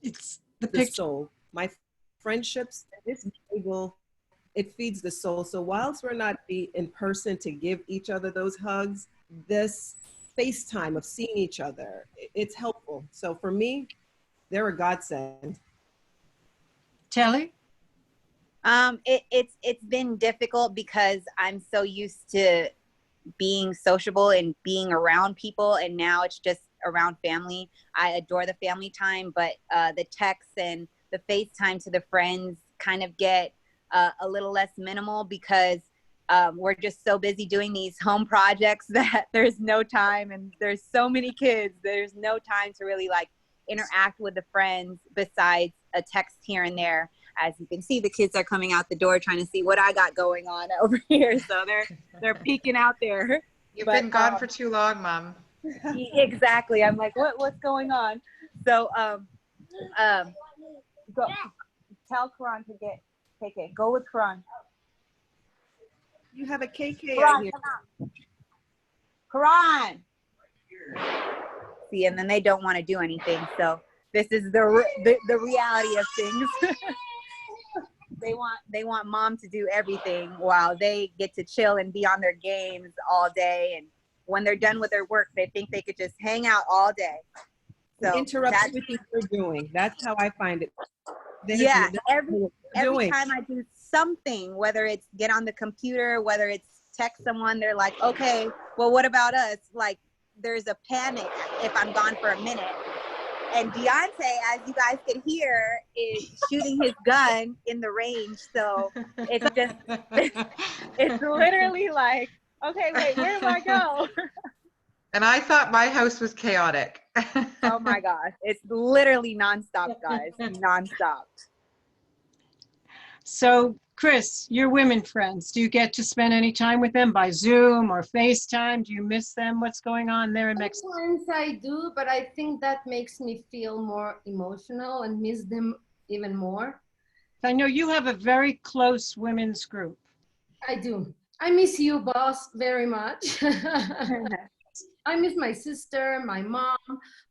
It's the the picture. soul. My friendships, this table, it feeds the soul. So whilst we're not in person to give each other those hugs, this FaceTime of seeing each other, it's helpful. So for me, they're a godsend. Telly? It's been difficult because I'm so used to being sociable and being around people, and now it's just around family. I adore the family time, but the texts and the FaceTime to the friends kind of get a little less minimal because we're just so busy doing these home projects that there's no time, and there's so many kids, there's no time to really like interact with the friends besides a text here and there. As you can see, the kids are coming out the door trying to see what I got going on over here, so they're peeking out there. You've been gone for too long, Mom. Exactly. I'm like, what's going on? So go tell Karan to get KK. Go with Karan. You have a KK Karan, out here. Karan. See, and then they don't want to do anything. So this is the reality of things. They want mom to do everything while they get to chill and be on their games all day. And when they're done with their work, they think they could just hang out all day. So Interrupt everything you're doing. That's how I find it. Yeah, every time I do something, whether it's get on the computer, whether it's text someone, they're like, okay, well, what about us? Like, there's a panic if I'm gone for a minute. And Deontay, as you guys can hear, is shooting his gun in the range. So it's just, it's literally like, okay, wait, where do I go? And I thought my house was chaotic. Oh my gosh. It's literally nonstop, guys. Nonstop. So, Chris, your women friends, do you get to spend any time with them by Zoom or FaceTime? Do you miss them? What's going on there in Mexico? Sometimes I do, but I think that makes me feel more emotional and miss them even more. I know you have a very close women's group. I do. I miss you, boss, very much. I miss my sister, my mom,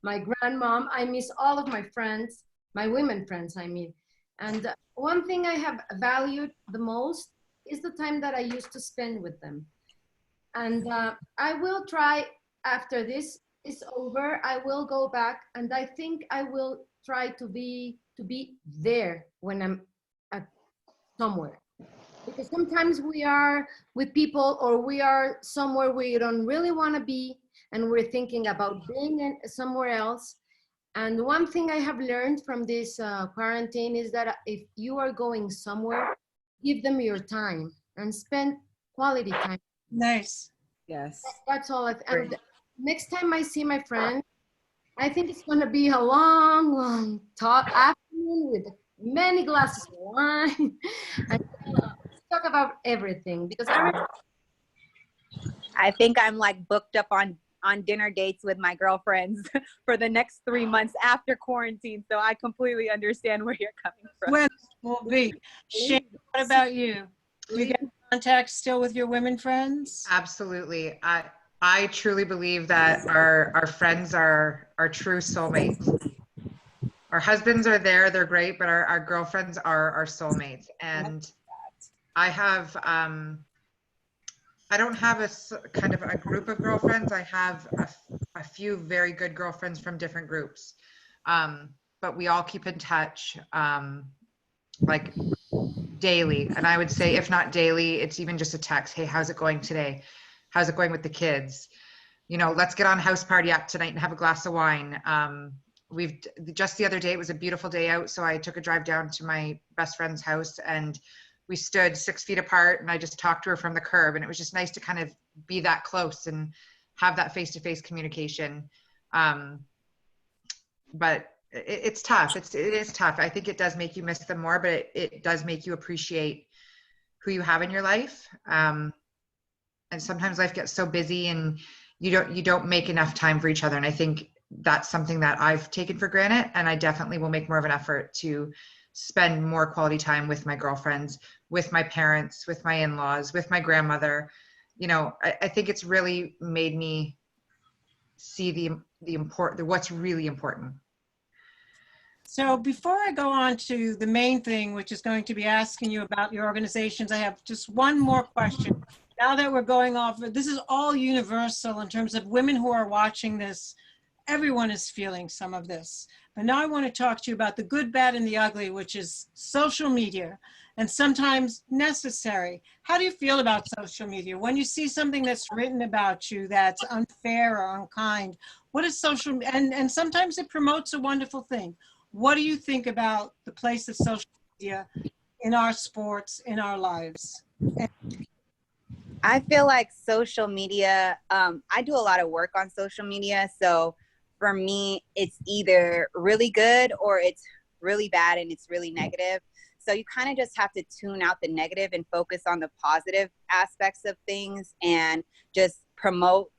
my grandmom. I miss all of my friends, my women friends, I mean. And one thing I have valued the most is the time that I used to spend with them. And I will try, after this is over, I will go back, and I think I will try to be there when I'm at somewhere. Because sometimes we are with people, or we are somewhere we don't really want to be, and we're thinking about being somewhere else. And one thing I have learned from this quarantine is that if you are going somewhere, give them your time and spend quality time. Nice. Yes. That's all. And next time I see my friend, I think it's going to be a long, long afternoon with many glasses of wine and talk about everything, because I think I'm like booked up on dinner dates with my girlfriends for the next 3 months after quarantine. So I completely understand where you're coming from. When will be. Shane, what about you? Do you get in contact still with your women friends? Absolutely. I truly believe that our friends are our true soulmates. Our husbands are there, they're great, but our girlfriends are our soulmates. And I have I don't have kind of a group of girlfriends. I have a few very good girlfriends from different groups. But we all keep in touch, like daily. And I would say, if not daily, it's even just a text. Hey, how's it going today? How's it going with the kids? You know, let's get on house party up tonight and have a glass of wine. We've just the other day, it was a beautiful day out. So I took a drive down to my best friend's house and we stood 6 feet apart and I just talked to her from the curb, and it was just nice to kind of be that close and have that face-to-face communication. But it's tough. It is tough. I think it does make you miss them more, but it does make you appreciate who you have in your life. And sometimes life gets so busy and you don't make enough time for each other. And I think that's something that I've taken for granted, and I definitely will make more of an effort to spend more quality time with my girlfriends, with my parents, with my in-laws, with my grandmother. You know, I think it's really made me see what's really important. So before I go on to the main thing, which is going to be asking you about your organizations, I have just one more question. Now that we're going off, this is all universal in terms of women who are watching this. Everyone is feeling some of this. But now I want to talk to you about the good, bad, and the ugly, which is social media, and sometimes necessary. How do you feel about social media? When you see something that's written about you that's unfair or unkind, what is social, and sometimes it promotes a wonderful thing. What do you think about the place of social media in our sports, in our lives? I feel like social media, I do a lot of work on social media. So for me, it's either really good or it's really bad and it's really negative. So you kind of just have to tune out the negative and focus on the positive aspects of things and just promote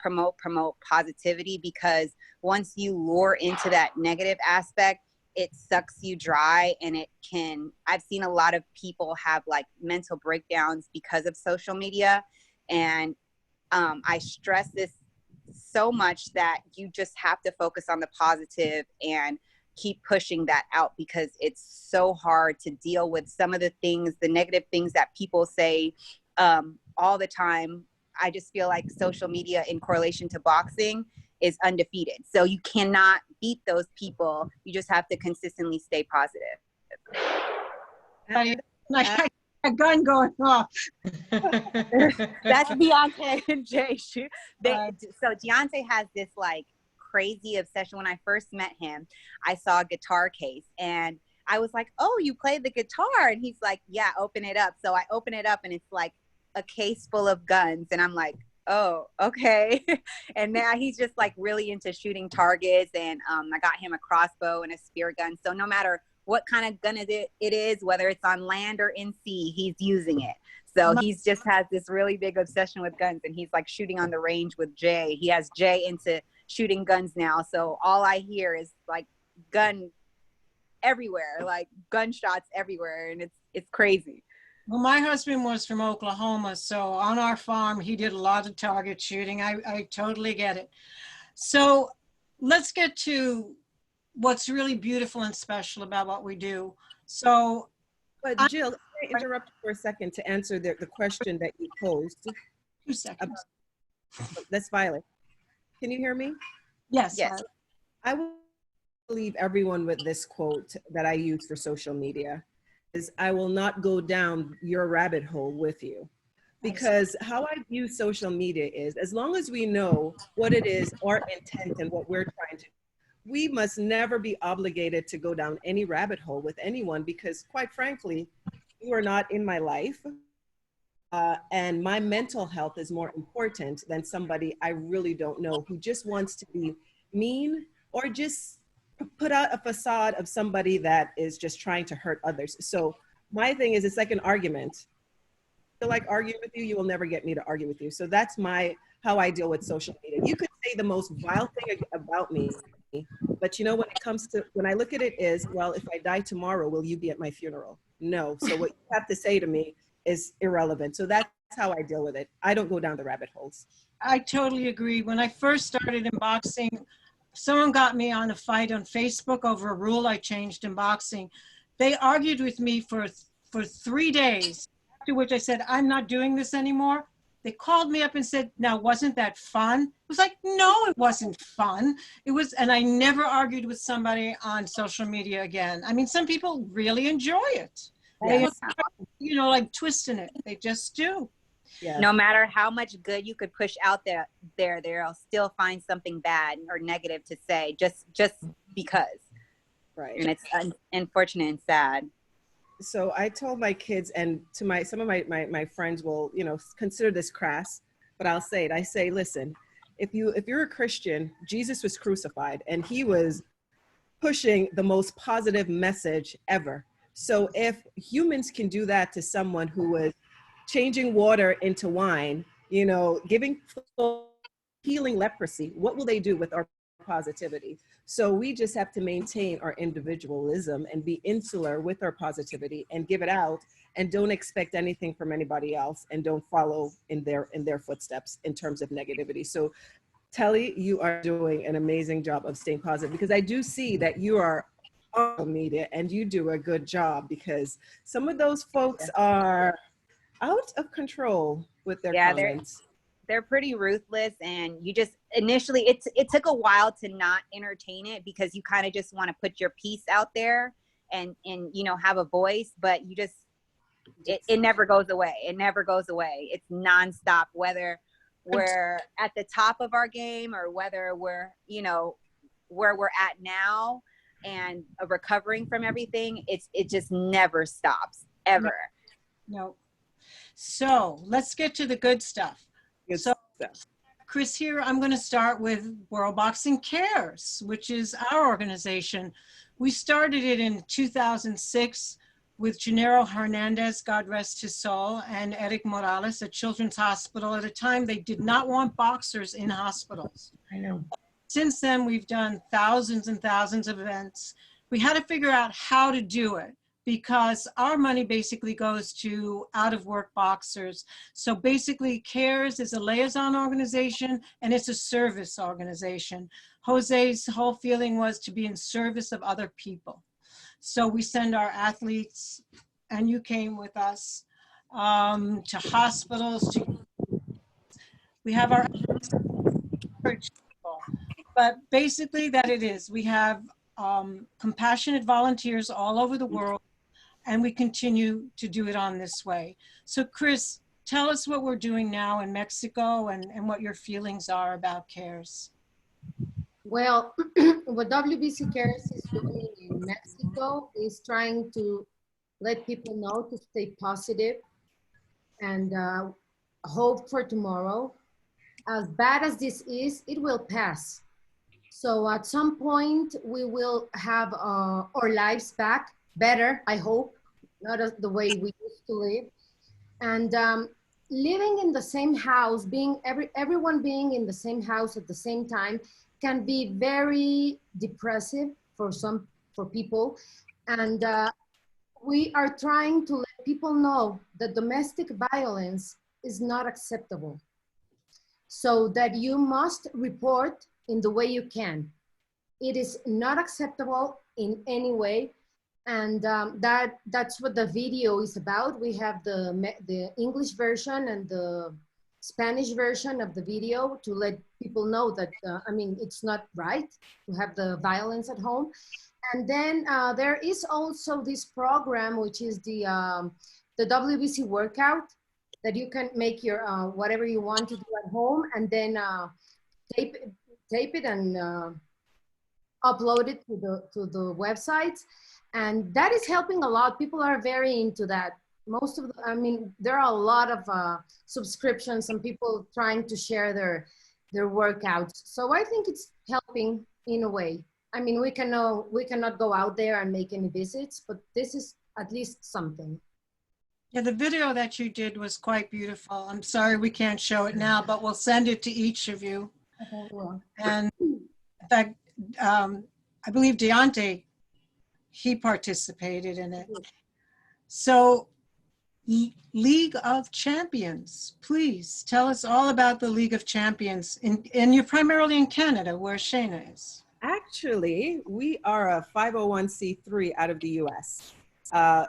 positivity, because once you lure into that negative aspect, it sucks you dry, and I've seen a lot of people have like mental breakdowns because of social media. And I stress this so much that you just have to focus on the positive and keep pushing that out, because it's so hard to deal with some of the things, the negative things that people say all the time. I just feel like social media in correlation to boxing is undefeated. So you cannot beat those people. You just have to consistently stay positive. Like a gun going off. That's Deontay and Jay. So Deontay has this like crazy obsession. When I first met him, I saw a guitar case and I was like, oh, you play the guitar? And he's like, yeah, open it up. So I open it up and it's like a case full of guns. And I'm like, oh, okay. And now he's just like really into shooting targets. And I got him a crossbow and a spear gun. So no matter what kind of gun it is, whether it's on land or in sea, he's using it. So he's just has this really big obsession with guns, and he's like shooting on the range with Jay. He has Jay into shooting guns now. So all I hear is like gun everywhere, like gunshots everywhere. And it's crazy. Well, my husband was from Oklahoma, so on our farm, he did a lot of target shooting. I totally get it. So let's get to what's really beautiful and special about what we do. So, but Jill, can I interrupt for a second to answer the question that you posed? 2 seconds. That's Violet. Can you hear me? Yes. Yes. I will leave everyone with this quote that I use for social media. Is I will not go down your rabbit hole with you. Because how I view social media is, as long as we know what it is, our intent and what we're trying to do, we must never be obligated to go down any rabbit hole with anyone, because quite frankly, you are not in my life. And my mental health is more important than somebody I really don't know who just wants to be mean or just put out a facade of somebody that is just trying to hurt others. So my thing is, it's like an argument. I feel like arguing with you, you will never get me to argue with you. So that's how I deal with social media. You could say the most vile thing about me, but you know, when I look at it is, well, if I die tomorrow, will you be at my funeral? No. So what you have to say to me is irrelevant. So that's how I deal with it. I don't go down the rabbit holes. I totally agree. When I first started in boxing, someone got me on a fight on Facebook over a rule I changed in boxing. They argued with me for 3 days, after which I said, I'm not doing this anymore. They called me up and said, now, wasn't that fun? It was like, no, it wasn't fun. It was, and I never argued with somebody on social media again. I mean, some people really enjoy it. They, you know, like twisting it. They just do. Yeah. No matter how much good you could push out there, they'll still find something bad or negative to say just because. Right. And it's unfortunate and sad. So I told my kids, and to some of my friends will, you know, consider this crass, but I'll say it. I say, listen, if you're a Christian, Jesus was crucified and he was pushing the most positive message ever. So if humans can do that to someone who was changing water into wine, you know, giving healing leprosy, what will they do with our positivity? So we just have to maintain our individualism and be insular with our positivity and give it out, and don't expect anything from anybody else, and don't follow in their footsteps in terms of negativity. So Telli, you are doing an amazing job of staying positive, because I do see that you are on social media and you do a good job, because some of those folks are out of control with their comments. They're pretty ruthless, and you just initially it took a while to not entertain it, because you kind of just want to put your piece out there and you know, have a voice, but you just it never goes away. It never goes away. It's nonstop, whether we're at the top of our game or whether we're, you know, where we're at now and recovering from everything. It just never stops, ever. No. So let's get to the good stuff. Good so, stuff. Chris, here I'm going to start with World Boxing Cares, which is our organization. We started it in 2006 with Gennaro Hernandez, God rest his soul, and Eric Morales at Children's Hospital. At a time, they did not want boxers in hospitals. I know. Since then, we've done thousands and thousands of events. We had to figure out how to do it, because our money basically goes to out-of-work boxers. So basically, CARES is a liaison organization, and it's a service organization. Jose's whole feeling was to be in service of other people. So we send our athletes, and you came with us, to hospitals. We have our people. But basically that it is. We have compassionate volunteers all over the world, and we continue to do it on this way. So Chris, tell us what we're doing now in Mexico and what your feelings are about CARES. Well, what WBC Cares is doing in Mexico is trying to let people know to stay positive and hope for tomorrow. As bad as this is, it will pass. So at some point, we will have our lives back better, I hope, not as the way we used to live. And living in the same house, everyone being in the same house at the same time can be very depressive for people. And we are trying to let people know that domestic violence is not acceptable. So that you must report in the way you can. It is not acceptable in any way. And that's what the video is about. We have the English version and the Spanish version of the video to let people know that, I mean, it's not right to have the violence at home. And then there is also this program, which is the WBC workout, that you can make your whatever you want to do at home, and then tape it and upload it to the websites. And that is helping a lot. People are very into that. Most of I mean, there are a lot of subscriptions and people trying to share their workouts. So I think it's helping in a way. I mean, we cannot go out there and make any visits, but this is at least something. Yeah, the video that you did was quite beautiful. I'm sorry we can't show it now, but we'll send it to each of you. Okay, well. And in fact, I believe Deontay, he participated in it. So League of Champions, please tell us all about the League of Champions. And you're primarily in Canada, where Shana is. Actually, we are a 501c3 out of the US.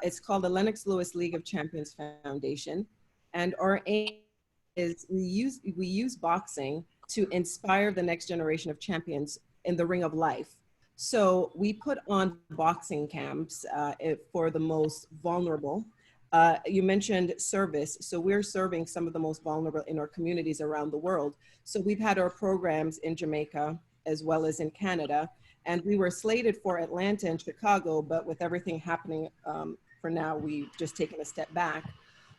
It's called the Lennox Lewis League of Champions Foundation. And our aim is we use boxing to inspire the next generation of champions in the ring of life. So we put on boxing camps for the most vulnerable. You mentioned service. So we're serving some of the most vulnerable in our communities around the world. So we've had our programs in Jamaica as well as in Canada. And we were slated for Atlanta and Chicago, but with everything happening for now, we've just taken a step back.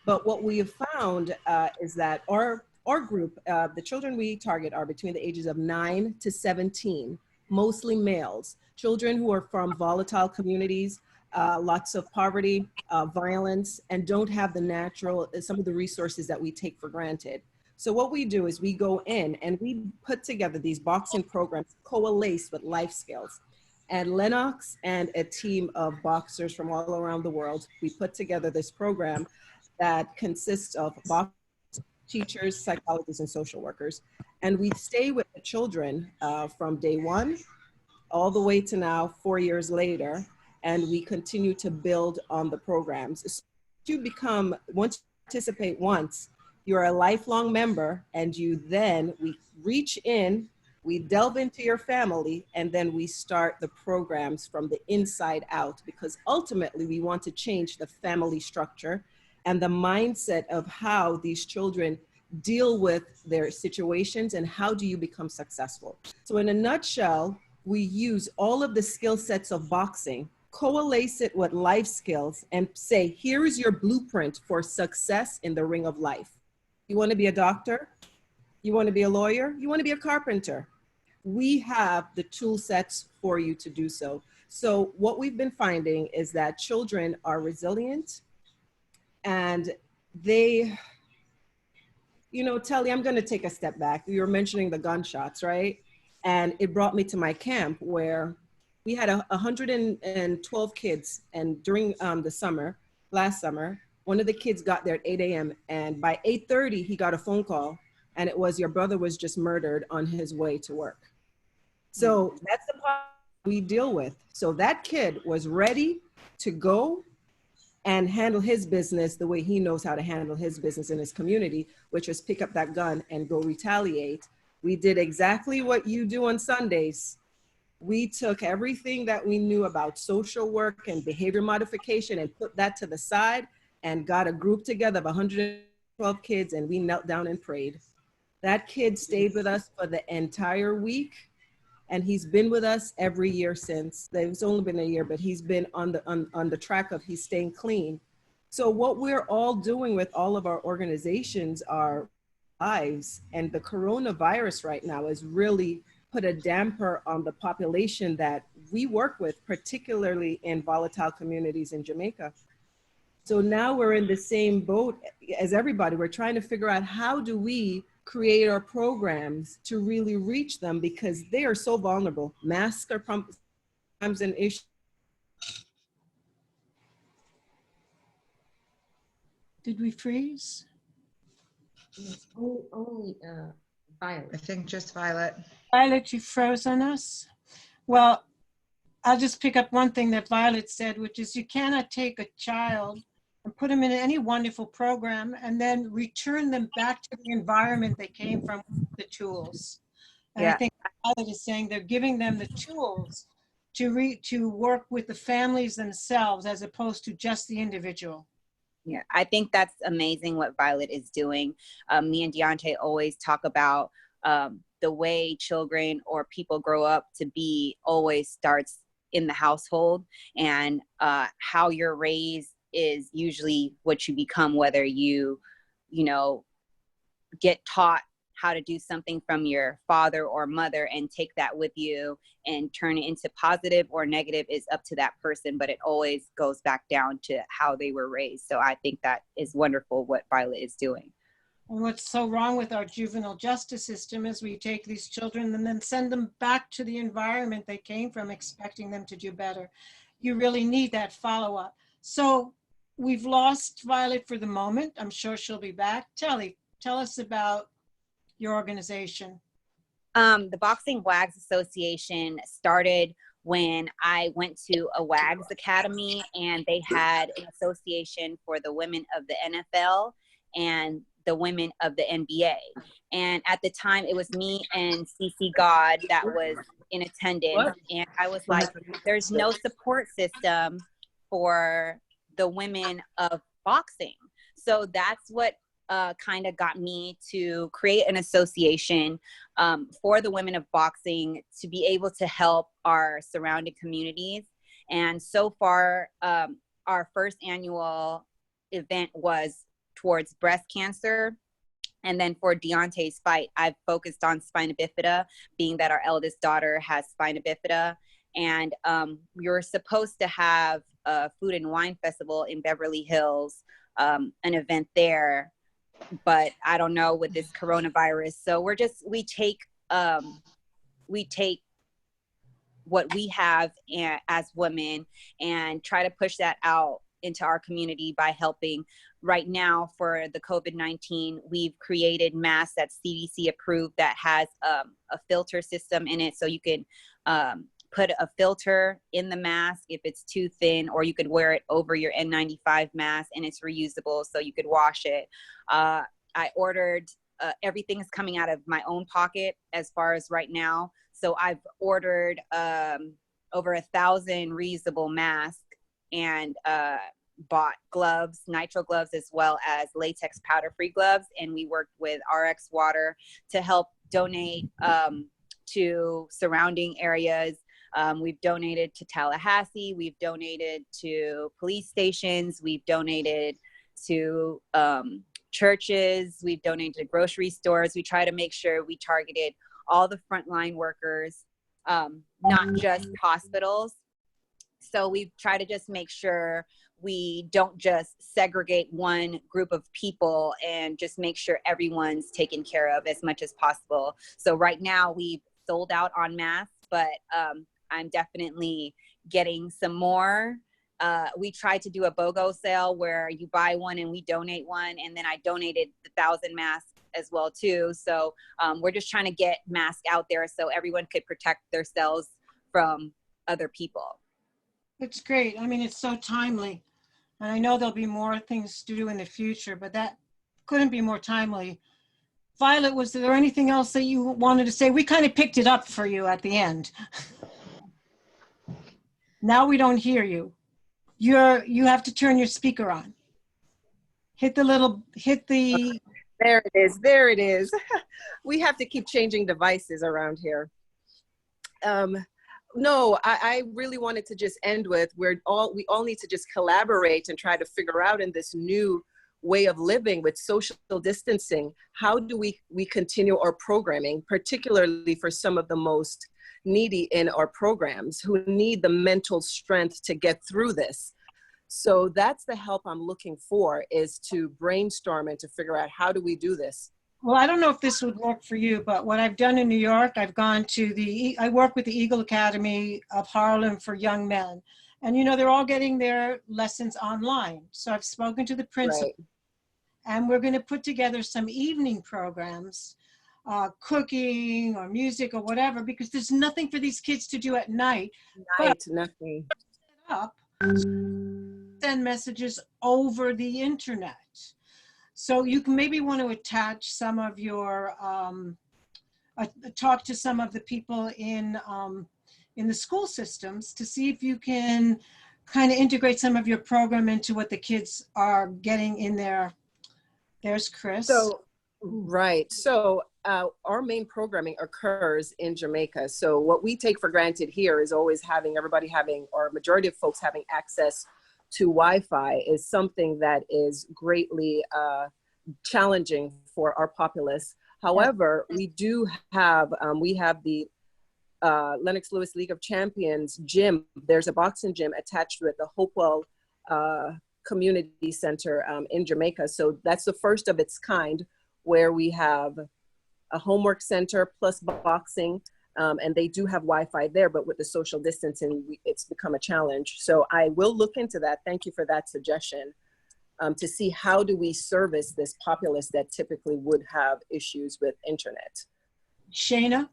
But what we have found is that our group, the children we target are between the ages of 9 to 17, mostly males, children who are from volatile communities, lots of poverty, violence, and don't have the natural, some of the resources that we take for granted. So what we do is we go in and we put together these boxing programs coalesced with life skills. And Lennox and a team of boxers from all around the world, we put together this program that consists of boxers, teachers, psychologists, and social workers. And we stay with the children from day one all the way to now, 4 years later, and we continue to build on the programs. So you become, once you participate once, you're a lifelong member, and we reach in, we delve into your family, and then we start the programs from the inside out, because ultimately we want to change the family structure and the mindset of how these children deal with their situations and how do you become successful. So in a nutshell, we use all of the skill sets of boxing, coalesce it with life skills, and say, here is your blueprint for success in the ring of life. You want to be a doctor? You want to be a lawyer? You want to be a carpenter? We have the tool sets for you to do so. So what we've been finding is that children are resilient, and they, you know, Telli, I'm going to take a step back. You were mentioning the gunshots, right? And it brought me to my camp where we had 112 kids. And during the summer, last summer, one of the kids got there at 8 a.m. And by 8:30, he got a phone call, and it was, your brother was just murdered on his way to work. So that's the part we deal with. So that kid was ready to go and handle his business the way he knows how to handle his business in his community, which is pick up that gun and go retaliate. We did exactly what you do on Sundays. We took everything that we knew about social work and behavior modification and put that to the side and got a group together of 112 kids, and we knelt down and prayed. That kid stayed with us for the entire week, and he's been with us every year since. It's only been a year, but he's been on the track of he's staying clean. So what we're all doing with all of our organizations are lives, and the coronavirus right now has really put a damper on the population that we work with, particularly in volatile communities in Jamaica. So now we're in the same boat as everybody. We're trying to figure out, how do we create our programs to really reach them, because they are so vulnerable. Masks are sometimes an issue. Did we freeze? Only Violet. I think just Violet. Violet, you froze on us? Well, I'll just pick up one thing that Violet said, which is you cannot take a child and put them in any wonderful program and then return them back to the environment they came from with the tools. And I think Violet is saying they're giving them the tools to work with the families themselves as opposed to just the individual. Yeah, I think that's amazing what Violet is doing. Me and Deontay always talk about the way children or people grow up to be always starts in the household, and how you're raised is usually what you become, whether you get taught how to do something from your father or mother and take that with you and turn it into positive or negative is up to that person, but it always goes back down to how they were raised. So I think that is wonderful what Violet is doing. And what's so wrong with our juvenile justice system is we take these children and then send them back to the environment they came from, expecting them to do better. You really need that follow-up. So we've lost Violet for the moment. I'm sure she'll be back. Telli, tell us about your organization. The Boxing WAGs Association started when I went to a WAGs Academy, and they had an association for the women of the NFL. And the women of the NBA. And at the time, it was me and CC God that was in attendance. And I was like, there's no support system for the women of boxing. So that's what kind of got me to create an association for the women of boxing to be able to help our surrounding communities. And so far, our first annual event was towards breast cancer. And then for Deontay's fight, I've focused on spina bifida, being that our eldest daughter has spina bifida. And we were supposed to have a food and wine festival in Beverly Hills, an event there, but I don't know with this coronavirus. So we take what we have as women and try to push that out into our community by helping. Right now for the COVID-19, we've created masks that's CDC approved that has a filter system in it. So you can put a filter in the mask if it's too thin, or you could wear it over your N95 mask and it's reusable so you could wash it. I ordered, everything is coming out of my own pocket as far as right now. So I've ordered over 1,000 reusable masks and bought gloves, nitrile gloves, as well as latex powder-free gloves. And we worked with RX Water to help donate to surrounding areas. We've donated to Tallahassee. We've donated to police stations. We've donated to churches. We've donated to grocery stores. We try to make sure we targeted all the frontline workers, not just hospitals. So we try to just make sure we don't just segregate one group of people and just make sure everyone's taken care of as much as possible. So right now we've sold out on masks, but I'm definitely getting some more. We tried to do a BOGO sale where you buy one and we donate one, and then I donated 1,000 masks as well too. So we're just trying to get masks out there so everyone could protect themselves from other people. It's great. I mean, it's so timely. And I know there'll be more things to do in the future, but that couldn't be more timely. Violet, was there anything else that you wanted to say? We kind of picked it up for you at the end. Now we don't hear you. You have to turn your speaker on. Hit the There it is. There it is. We have to keep changing devices around here. No, I really wanted to just end with we all need to just collaborate and try to figure out in this new way of living with social distancing, how do we continue our programming, particularly for some of the most needy in our programs who need the mental strength to get through this. So that's the help I'm looking for, is to brainstorm and to figure out how do we do this. Well, I don't know if this would work for you, but what I've done in New York, I've gone to I work with the Eagle Academy of Harlem for young men. And, you know, they're all getting their lessons online. So I've spoken to the principal, right, and we're going to put together some evening programs, cooking or music or whatever, because there's nothing for these kids to do at night. Nothing. Send messages over the internet. So you can maybe want to attach some of your, talk to some of the people in the school systems to see if you can kind of integrate some of your program into what the kids are getting in there. There's Chris. So, right. So our main programming occurs in Jamaica. So what we take for granted here is always everybody having, or majority of folks having access to Wi-Fi is something that is greatly challenging for our populace. However, we do have, we have the Lennox Lewis League of Champions gym. There's a boxing gym attached with the Hopewell Community Center in Jamaica. So that's the first of its kind, where we have a homework center plus boxing. And they do have Wi-Fi there, but with the social distancing, it's become a challenge. So I will look into that. Thank you for that suggestion, to see how do we service this populace that typically would have issues with internet. Shana,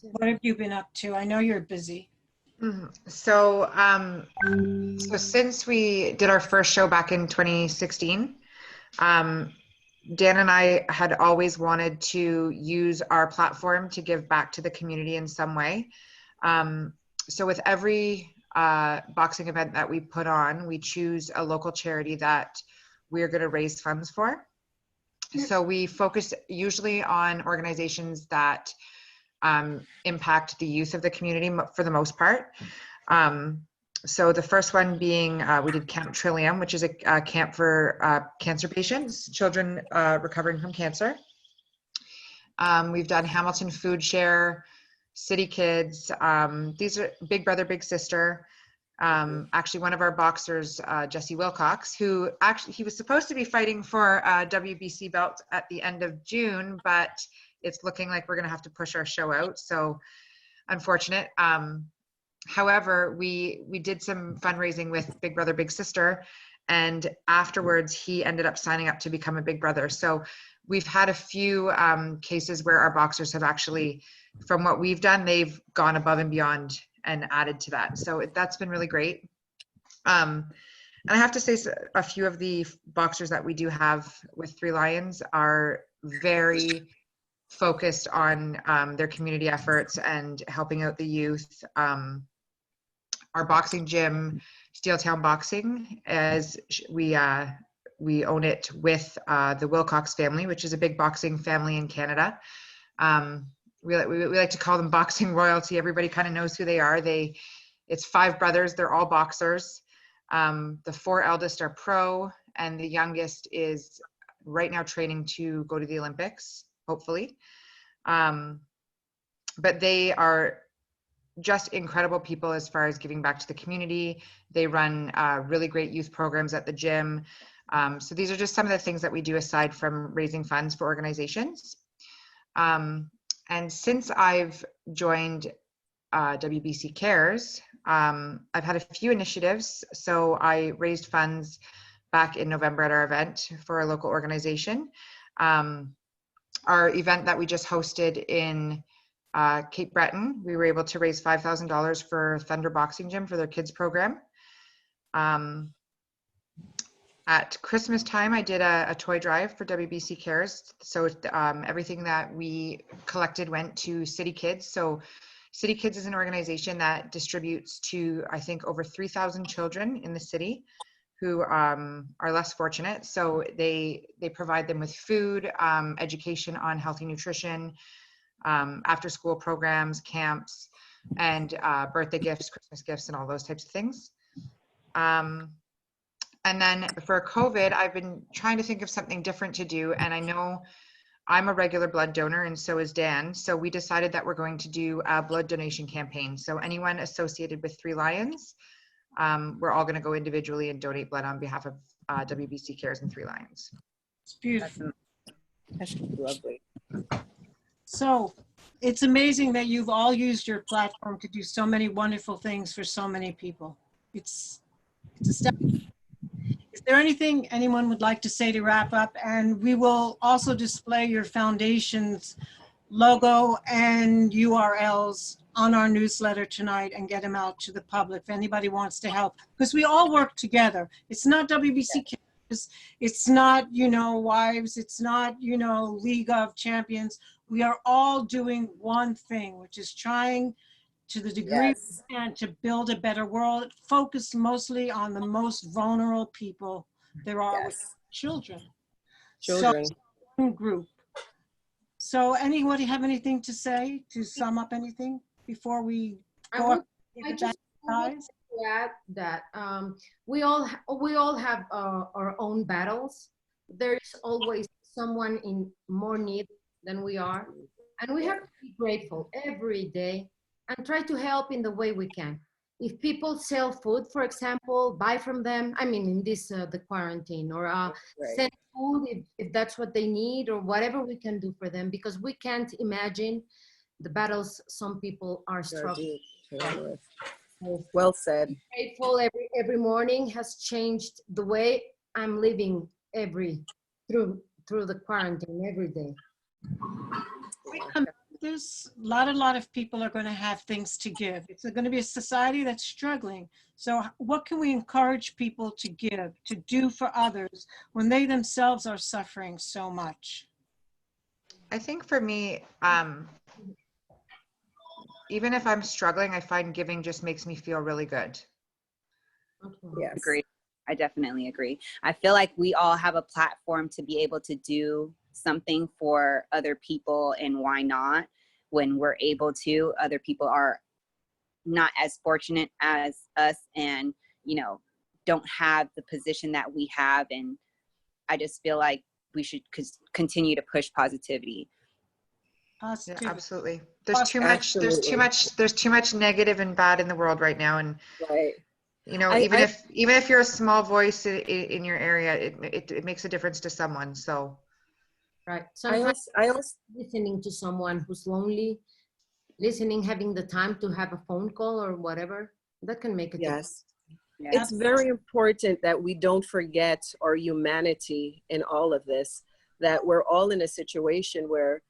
what have you been up to? I know you're busy. So since we did our first show back in 2016, Dan and I had always wanted to use our platform to give back to the community in some way. So with every boxing event that we put on, we choose a local charity that we're going to raise funds for. So we focus usually on organizations that impact the youth of the community for the most part. So the first one being, we did Camp Trillium, which is a camp for cancer patients, children recovering from cancer. We've done Hamilton Food Share, City Kids. These are Big Brother, Big Sister. Actually, one of our boxers, Jesse Wilcox, who actually, he was supposed to be fighting for a WBC belt at the end of June, but it's looking like we're going to have to push our show out. So unfortunate. However, we did some fundraising with Big Brother, Big Sister, and afterwards he ended up signing up to become a Big Brother. So we've had a few cases where our boxers have actually, from what we've done, they've gone above and beyond and added to that. So that's been really great. And I have to say, a few of the boxers that we do have with Three Lions are very focused on their community efforts and helping out the youth. Our boxing gym, Steeltown Boxing, as we own it with the Wilcox family, which is a big boxing family in Canada. We like to call them boxing royalty. Everybody kind of knows who they are. It's 5 brothers. They're all boxers. The 4 eldest are pro, and the youngest is right now training to go to the Olympics, hopefully. But they are just incredible people as far as giving back to the community. They run really great youth programs at the gym. So these are just some of the things that we do aside from raising funds for organizations. And since I've joined WBC Cares, I've had a few initiatives. So I raised funds back in November at our event for a local organization. Our event that we just hosted in Cape Breton, we were able to raise $5,000 for Thunder Boxing Gym for their kids program. At Christmas time, I did a toy drive for WBC Cares. So everything that we collected went to City Kids. So City Kids is an organization that distributes to, I think, over 3,000 children in the city who are less fortunate. So they provide them with food, education on healthy nutrition, after school programs, camps, and birthday gifts, Christmas gifts, and all those types of things. And then for COVID, I've been trying to think of something different to do. And I know I'm a regular blood donor, and so is Dan. So we decided that we're going to do a blood donation campaign. So anyone associated with Three Lions, we're all going to go individually and donate blood on behalf of WBC Cares and Three Lions. It's beautiful. That's lovely. So it's amazing that you've all used your platform to do so many wonderful things for so many people. It's a step. Is there anything anyone would like to say to wrap up? And we will also display your foundation's logo and URLs on our newsletter tonight and get them out to the public if anybody wants to help, because we all work together. It's not WBC Cares, it's not, Wives, it's not, League of Champions. We are all doing one thing, which is trying to the degree we can to build a better world, focused mostly on the most vulnerable people there are with children. So, group. So anybody have anything to say to sum up anything before we go up? I just want to add that we all have our own battles. There is always someone in more need than we are, and we have to be grateful every day and try to help in the way we can. If people sell food, for example, buy from them. I mean, in this the quarantine, or send food if that's what they need, or whatever we can do for them, because we can't imagine the battles some people are struggling. Well said. Grateful every morning has changed the way I'm living through the quarantine every day. there's a lot of people are going to have things to give. It's going to be a society that's struggling. So what can we encourage people to give, to do for others when they themselves are suffering so much? I think for me, even if I'm struggling, I find giving just makes me feel really good. Yes. Agree. I definitely agree. I feel like we all have a platform to be able to do something for other people, and why not? When we're able to, other people are not as fortunate as us, and don't have the position that we have. And I just feel like we should continue to push positivity. Yeah, absolutely. There's too much negative and bad in the world right now, and right. Even if you're a small voice in your area, it makes a difference to someone. So right. Sometimes I also listening to someone who's lonely, having the time to have a phone call or whatever, that can make a difference. Yeah. It's very important that we don't forget our humanity in all of this, that we're all in a situation where,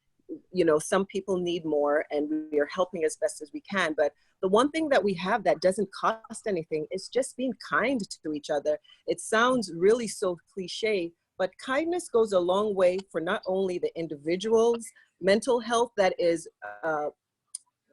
some people need more and we are helping as best as we can. But the one thing that we have that doesn't cost anything is just being kind to each other. It sounds really so cliche, but kindness goes a long way for not only the individual's mental health that is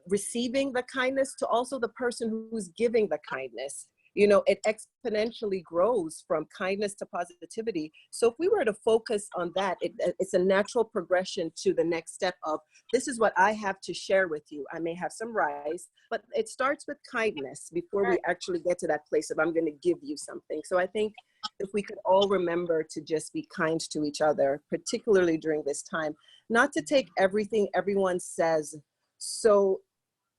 receiving the kindness, to also the person who's giving the kindness. It exponentially grows from kindness to positivity. So if we were to focus on that, it's a natural progression to the next step of, this is what I have to share with you. I may have some rice, but it starts with kindness before we actually get to that place of, I'm going to give you something. So I think if we could all remember to just be kind to each other, particularly during this time, not to take everything everyone says so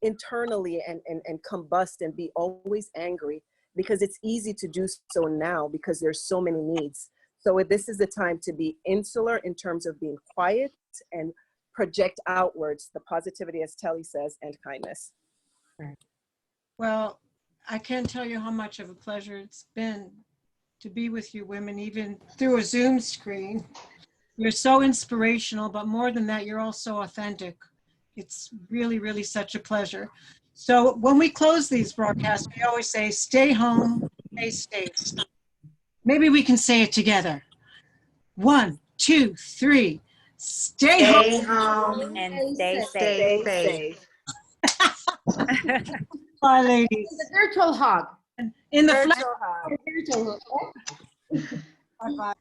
internally and combust and be always angry, because it's easy to do so now because there's so many needs. So this is the time to be insular in terms of being quiet and project outwards the positivity, as Telli says, and kindness. Well, I can't tell you how much of a pleasure it's been to be with you women, even through a Zoom screen. You're so inspirational, but more than that, you're also authentic. It's really, really such a pleasure. So when we close these broadcasts, we always say, stay home, stay safe. Maybe we can say it together. 1, 2, 3. Stay home and stay safe. Bye, ladies. The virtual hug. In the Virtual hug. Bye-bye.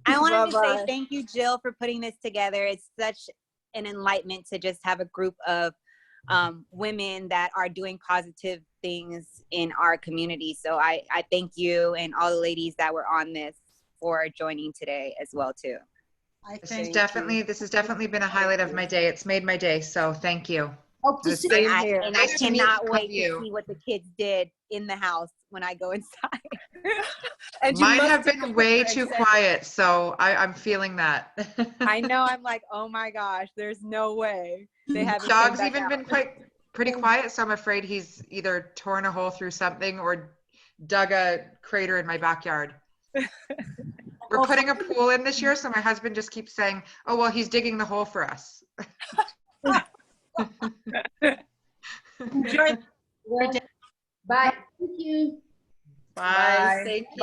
I wanted to say thank you, Jill, for putting this together. It's such an enlightenment to just have a group of women that are doing positive things in our community. So I thank you and all the ladies that were on this for joining today as well too. This has definitely been a highlight of my day. It's made my day. So thank you. Hope to see you here. And I cannot wait to see what the kids did in the house when I go inside. And mine have been way too quiet, so I'm feeling that. I know. I'm like, oh my gosh, there's no way. They haven't. Dog's even been pretty quiet, so I'm afraid he's either torn a hole through something or dug a crater in my backyard. We're putting a pool in this year, so my husband just keeps saying, oh, well, he's digging the hole for us. Enjoy your day. Bye. Thank you. Bye. Thank you.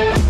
Bye.